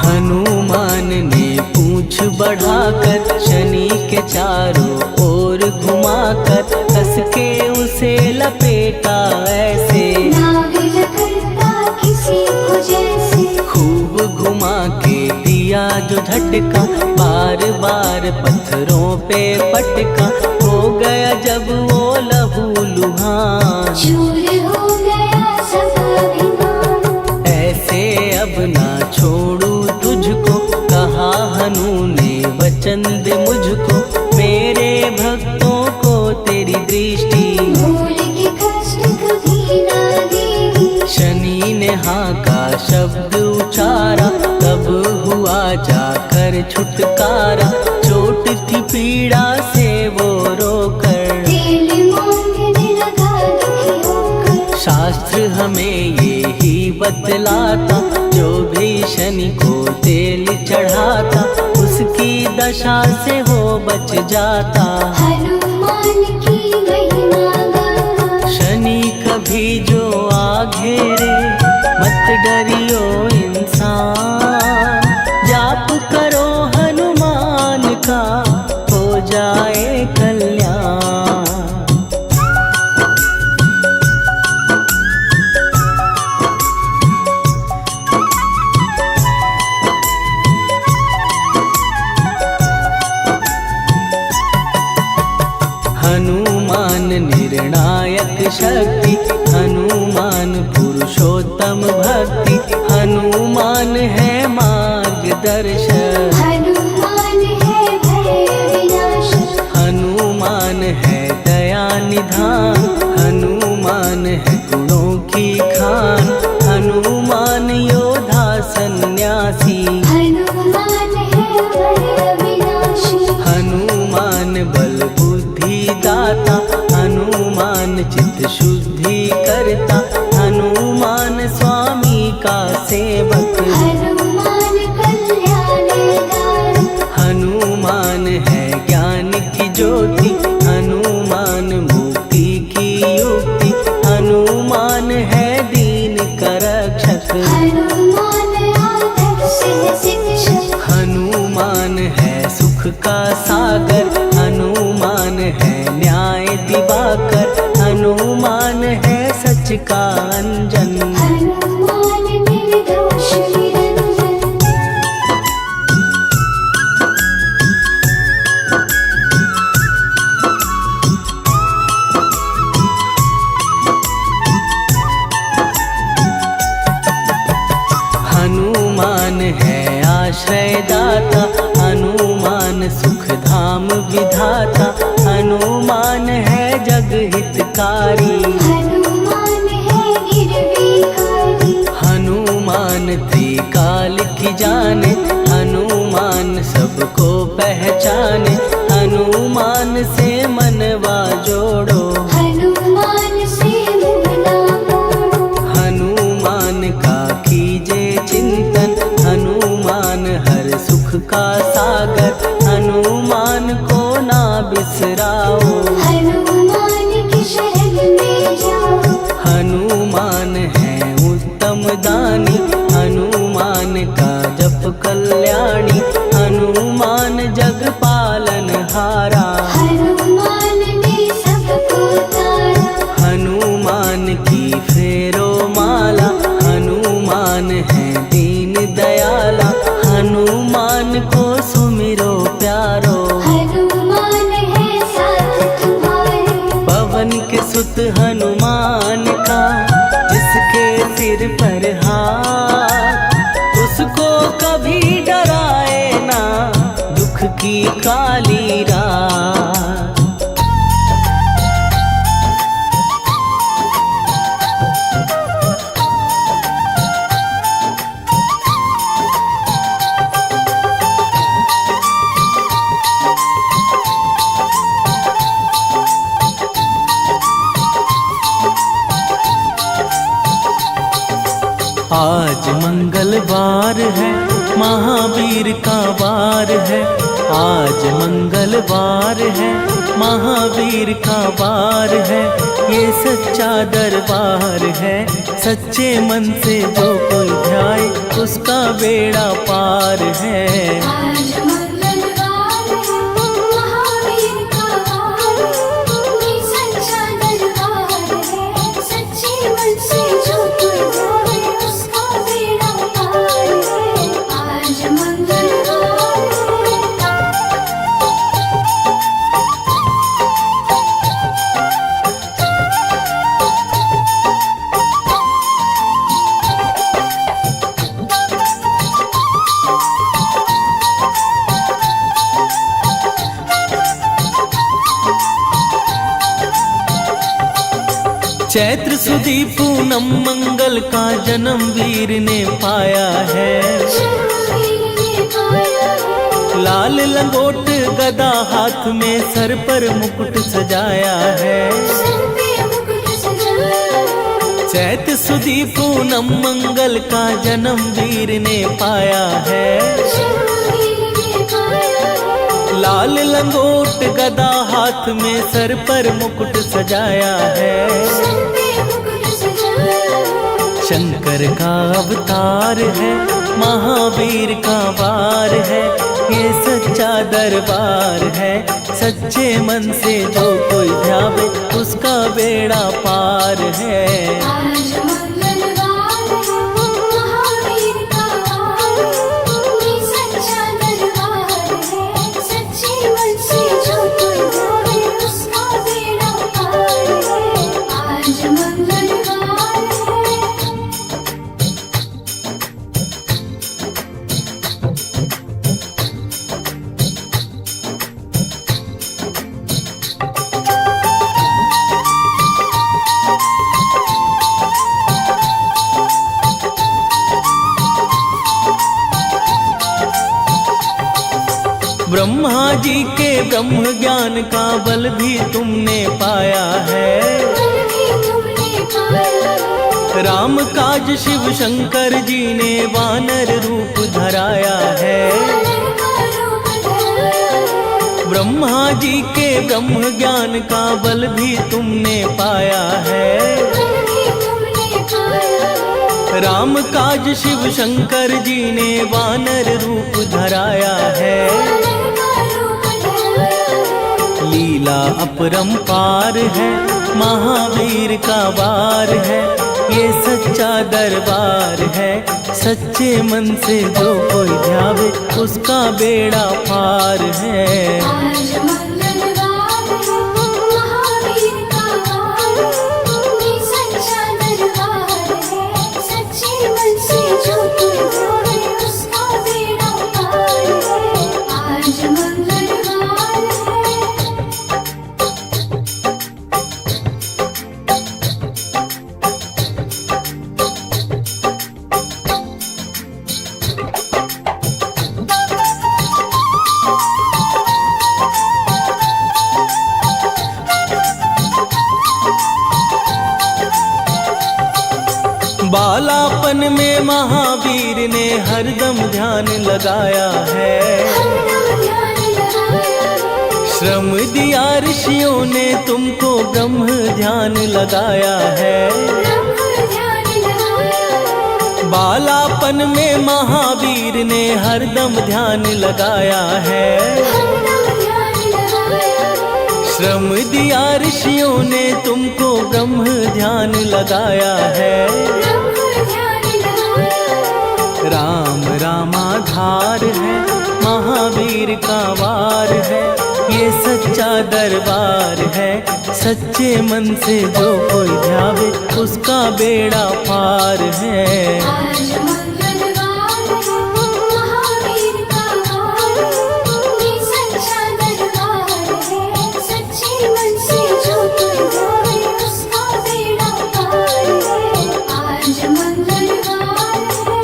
हनुमान ने पूंछ बढ़ाकर, शनि के चारों ओर घुमाकर। कस के उसे लपेटा ऐसे, नाग करता किसी को जैसे। खूब घुमा के दिया जो झटका, बार बार पत्थरों पे पटका। हो गया जब वो लहू लुहान, चूर हो गया सब अभिमान। ऐसे अब ना छोड़ू तुझको। कहा हनु ने वचन दे मुझको, मेरे भक्तों को तेरी दृष्टि। भूल के कष्ट कभी ना देगी। शनि ने हाँ का शब्द उचारा, तब हुआ जाकर छुटकारा। चोट थी पीड़ा से वो रोकर, तेल मांगने लगा दुखी होकर। शास्त्र हमें ये ही बतलाता, जो भी शनि को तेल चढ़ाता, उसकी दशा से वो बच जाता। हनुमान की महिमा गाथा। शनि कभी जो आ घेरे, मत डरियो इंसान। जाप करो हनुमान का, हो जाए कल्याण। हनुमान निर्णायक शक्ति, हनुमान पुरुषोत्तम भक्ति। हनुमान है मार्गदर्शक, हनुमान है भय विनाशक। हनुमान है दया निधान। हनुमान है गुणों की खान, हनुमान योद्धा सन्यासी। हनुमान है भय विनाशी। हनुमान बल बुद्धि दाता, हनुमान चित्त शुद्धि करता। हनुमान स्वामी का सेवक, हनुमान कल्याण हनुमान है सुख का सागर, हनुमान है न्याय दिवाकर, हनुमान है सच का अंजन। हनुमान निर्दोष निरंजन। हनुमान है आश्रयदाता, हनुमान सुख धाम विधाता, हनुमान है जग हितकारी। हनुमान है निर्विकारी। हनुमान त्रिकाल की जाने, हनुमान सबको पहचाने, हनुमान से मनवा जोड़ो, हनुमान से मुहला मोड़ो। हनुमान का कीजे चिंतन, हनुमान हर सुख का सागर, हनुमान को ना बिसराओ, हनुमान की शरण में जाओ। हनुमान है उत्तम दानी, हनुमान का जप कल्याणी, हनुमान जग पालन हारा, हनुमान ने सबको तारा। हनुमान की फेरो माला, हनुमान है दीन दयाला, हनुमान को सुमिरो प्यारो, हनुमान है साथ तुम्हारे। पवन के सुत हनुमान का, जिसके सिर पर हाथ, उसको कभी डराए ना दुख की काली रात। आज मंगलवार है, महावीर का वार है, आज मंगलवार है, महावीर का वार है, ये सच्चा दरबार है, सच्चे मन से जो कोई ध्याए उसका बेड़ा पार है। आज मंगलवार है, महावीर का वार है, ये सच्चा दरबार है, सच्चे मन से जो कोई जाए उसका बेड़ा पार है। आज मंगलवार है। चैत्र सुदी पूनम मंगल का जन्म वीर ने पाया है, शरणवीर ने पाया है। लाल लंगोट गदा हाथ में, सर पर मुकुट सजाया है। सर पे मुकुट सजाया है। चैत्र सुदी पूनम मंगल का जन्म वीर ने पाया है, शरणवीर ने पाया है। लाल लंगोट गदा हाथ में, सर पर मुकुट सजाया है। सर पे मुकुट सजाया है। शंकर का अवतार है, महावीर का वार है, ये सच्चा दरबार है, सच्चे मन से जो कोई ध्यावे उसका बेड़ा पार है। आज मंगलवार है, महावीर का वार है, ये सच्चा दरबार है, सच्चे मन से जो कोई जाए उसका बेड़ा पार है। आज मंगलवार है। ब्रह्मा जी के ब्रह्म ज्ञान का बल भी तुमने पाया है, बल भी तुमने पाया है। राम काज शिव शंकर जी ने वानर रूप धराया है। वानर का रूप धराया है। ब्रह्मा जी के ब्रह्म ज्ञान का बल भी तुमने पाया है, बल भी तुमने पाया है। राम काज शिव शंकर जी ने वानर रूप धराया है। लीला अपरंपार है, महावीर का वार है, ये सच्चा दरबार है। सच्चे मन से जो कोई ध्यावे उसका बेड़ा पार है। आज मंगलवार है, महावीर का वार है, ये सच्चा दरबार है। सच्चे मन से जो कोई ध्यावे उसका बेड़ा पार है। आज मंगलवार है। बालापन में महावीर ने हरदम ध्यान लगाया है। श्रम दिया ऋषियों ने तुमको ब्रह्म ध्यान लगाया है। बालापन में महावीर ने हरदम ध्यान लगाया है। श्रम दिया ऋषियों ने तुमको ब्रह्म ध्यान लगाया है। राम रामाधार है, महावीर का वार है, ये सच्चा दरबार है। सच्चे मन से जो कोई ध्यावे उसका बेड़ा पार है। आज मंगलवार है, महावीर का वार है, ये सच्चा दरबार है। सच्चे मन से जो कोई ध्यावे उसका बेड़ा पार है। आज मंगलवार है।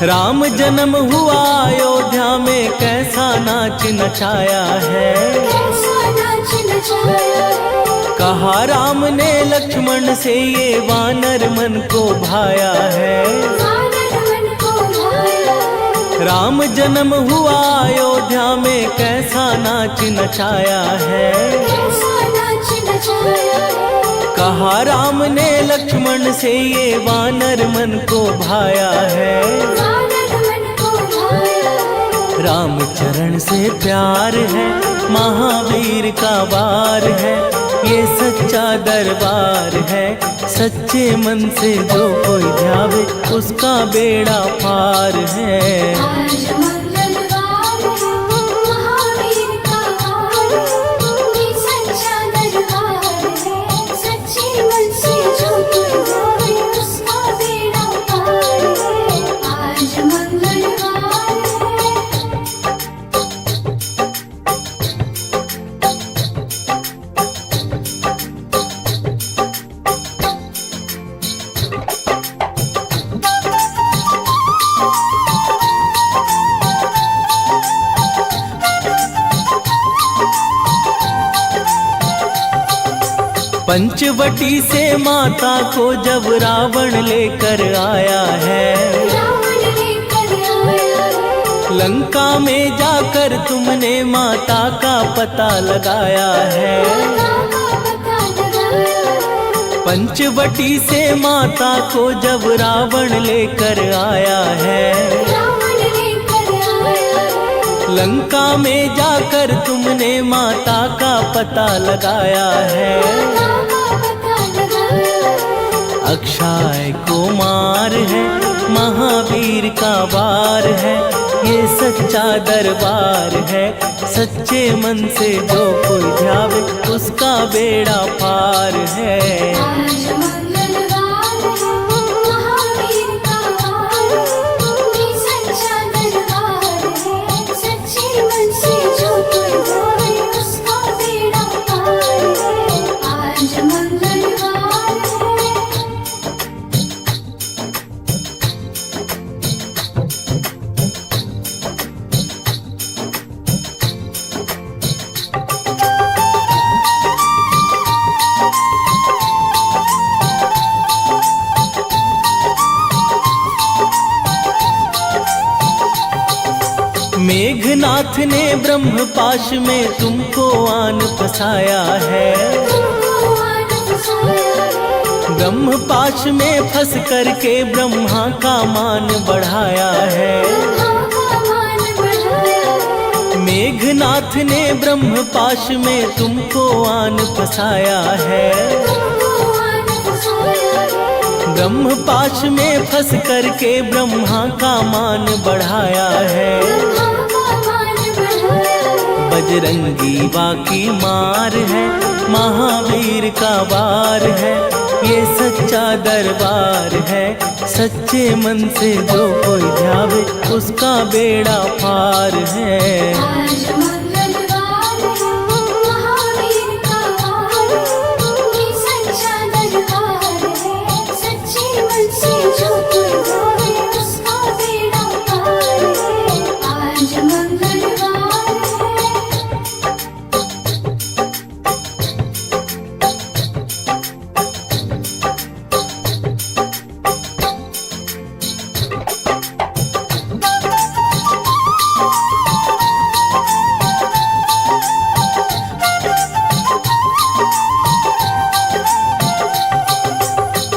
राम जन्म हुआ अयोध्या में, कैसा नाच नचाया है। कैसा नाच नचाया है। कहा राम ने लक्ष्मण से ये वानर मन को भाया है। वानर मन को भाया है। राम जन्म हुआ अयोध्या में, कैसा नाच नचाया है। कैसा नाच नचाया है। कहा राम ने लक्ष्मण से ये वानर मन को भाया है। वानर मन को भाया है। राम चरण से प्यार है, महावीर का वार है, ये सच्चा दरबार है। सच्चे मन से जो कोई ध्यावे उसका बेड़ा पार है। आज मंगलवार है, महावीर का वार है, ये सच्चा दरबार है। सच्चे मन से जो कोई ध्यावे उसका बेड़ा पार है। आज मंगलवार है। पंचवटी से माता को जब रावण लेकर आया है। रावण लेकर आया है। लंका में जाकर तुमने माता का पता लगाया है। माता का पता लगाया है। पंचवटी से माता को जब रावण लेकर आया है। रावण लेकर आया है। लंका में जाकर तुमने माता का पता लगाया है। माता का पता लगाया है। अक्षय कुमार है, महावीर का वार है, ये सच्चा दरबार है। सच्चे मन से जो कोई ध्यावे उसका बेड़ा पार है। आज मंगलवार है, महावीर का वार है, ये सच्चा दरबार है। सच्चे मन से जो कोई ध्यावे उसका बेड़ा पार है। आज मंगलवार है। मेघनाथ ने ब्रह्म पाश में तुमको आन फसाया है। तुमको आन फसाया है। ब्रह्म पाश में फंस करके ब्रह्मा का मान बढ़ाया है। ब्रह्मा का मान बढ़ाया है। मेघनाथ ने ब्रह्म पाश में तुमको आन फसाया है। तुमको आन फसाया है। ब्रह्म पाश में फंस करके ब्रह्मा का मान बढ़ाया है। ब्रह्मा का मान बढ़ाया है। बजरंगी बाकी मार है, महावीर का वार है, ये सच्चा दरबार है। सच्चे मन से जो कोई ध्यावे उसका बेड़ा पार है। आज मंगलवार है, महावीर का वार है, ये सच्चा दरबार है। सच्चे मन से जो कोई ध्यावे उसका बेड़ा पार है। आज मंगलवार है।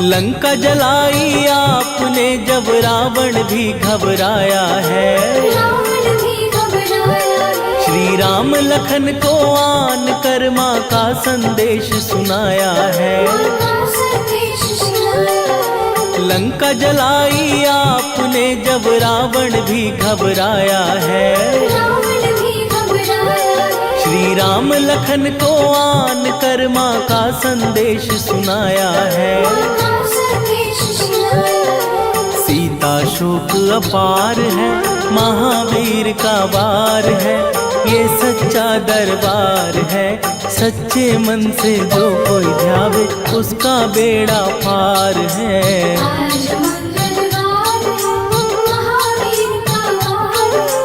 लंका जलाई आपने जब रावण भी घबराया है। रावण भी घबराया है। श्री राम लखन को आन कर माँ का संदेश सुनाया है। माँ का संदेश सुनाया है। लंका जलाई आपने जब रावण भी घबराया है। रावण भी घबराया है। श्री राम लखन को आन कर माँ का संदेश सुनाया है। माँ का संदेश सुनाया है। सीता शोक अपार है, महावीर का वार है, ये सच्चा दरबार है। सच्चे मन से जो कोई ध्यावे उसका बेड़ा पार है। आज मंगलवार है, महावीर का वार है,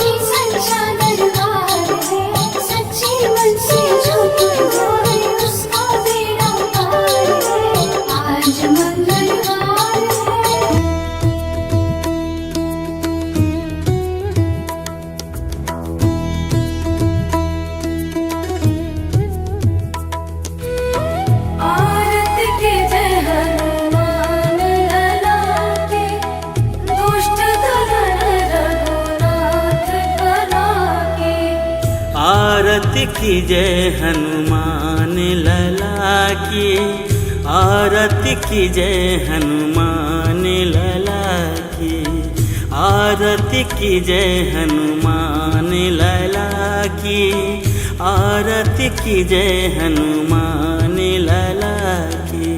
ये सच्चा दरबार है। सच्चे मन से जो कोई ध्यावे उसका बेड़ा पार है। आज मंगलवार है। आरत के जय हनुमान लला के, दुष्ट दमन रघुनाथ कला के। आरती की जय हनुमान लला की, आरती की जय हनुमान लला की, आरती की जय हनुमान लला की, आरती की जय हनुमान लला की।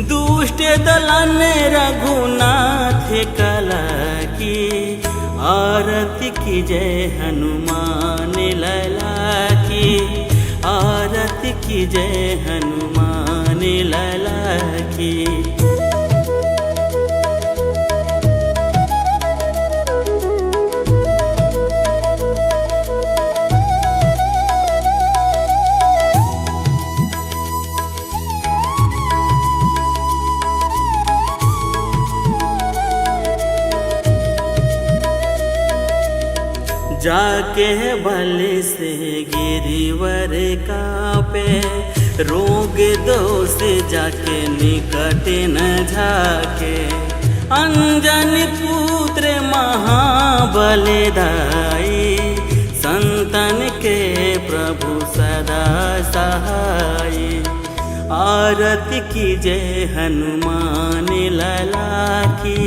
दुष्ट दलन रघुनाथ कला की, आरती की जय हनुमान लला की, आरती की जय हनुमान लला की। जाके बल से गिरिवर कापे, रोग दोष जाके निकट न झाके। अंजन पुत्र महाबलदाई, संतन के प्रभु सदा सहाय। आरती की जय हनुमान लला की,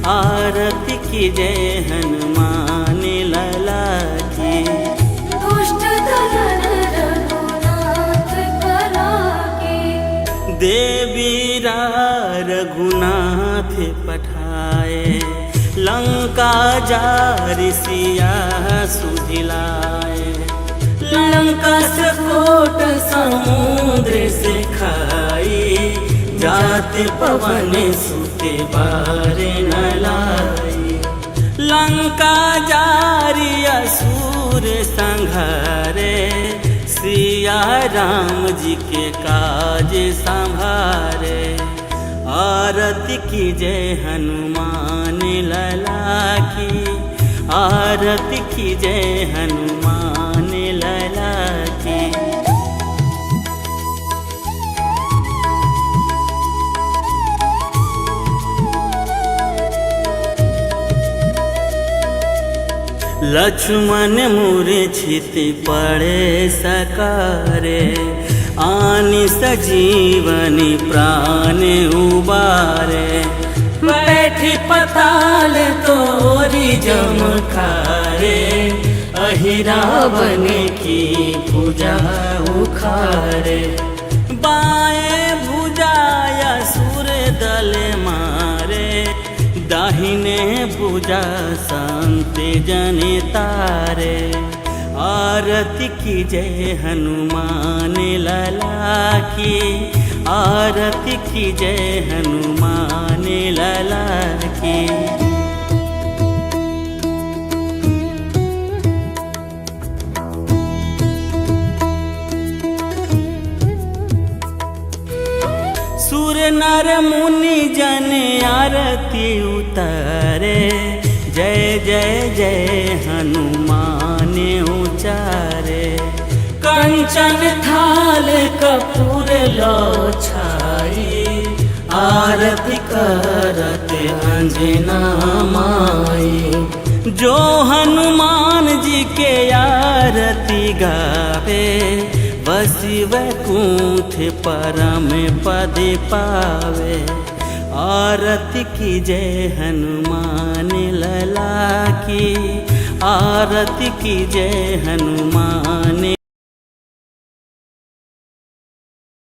आरती की जय हनुमान लला की। दुष्ट दमन रघुनाथ कला के। देवी रघुनाथ पठाए, लंका जारि सिया सुधिलाए। लंका से कोट समुद्र से खाई, जाति पवन सुते बारे न लाई। लंका जारि असुर संघारे, सिया राम जी के काज संभारे। आरती की जय हनुमान लला की, आरती की जय हनुमान लला की। लक्ष्मण मूर्छित पड़े सकारे, आनि सजीवनी प्राण उबारे। बैठी पताल तोरी जमखारे, अहि रावण की भुजा उखारे। बाएं भुजाया सुर दल मारे, दाहिने भुजा संत जन तारे। आरती की जय हनुमान लला की, आरती की जय हनुमान लला की। सुर नर मुनि जन आरती उतारे, जय जय जय हनुमान उचारे। कंचन थाल कपूर लो छाई, आरती करत अंजना माई। जो हनुमान जी के आरती गावे, बसी वैकुंठ परम पद पावे। आरती की जय हनुमान लला की, आरती की जय हनुमान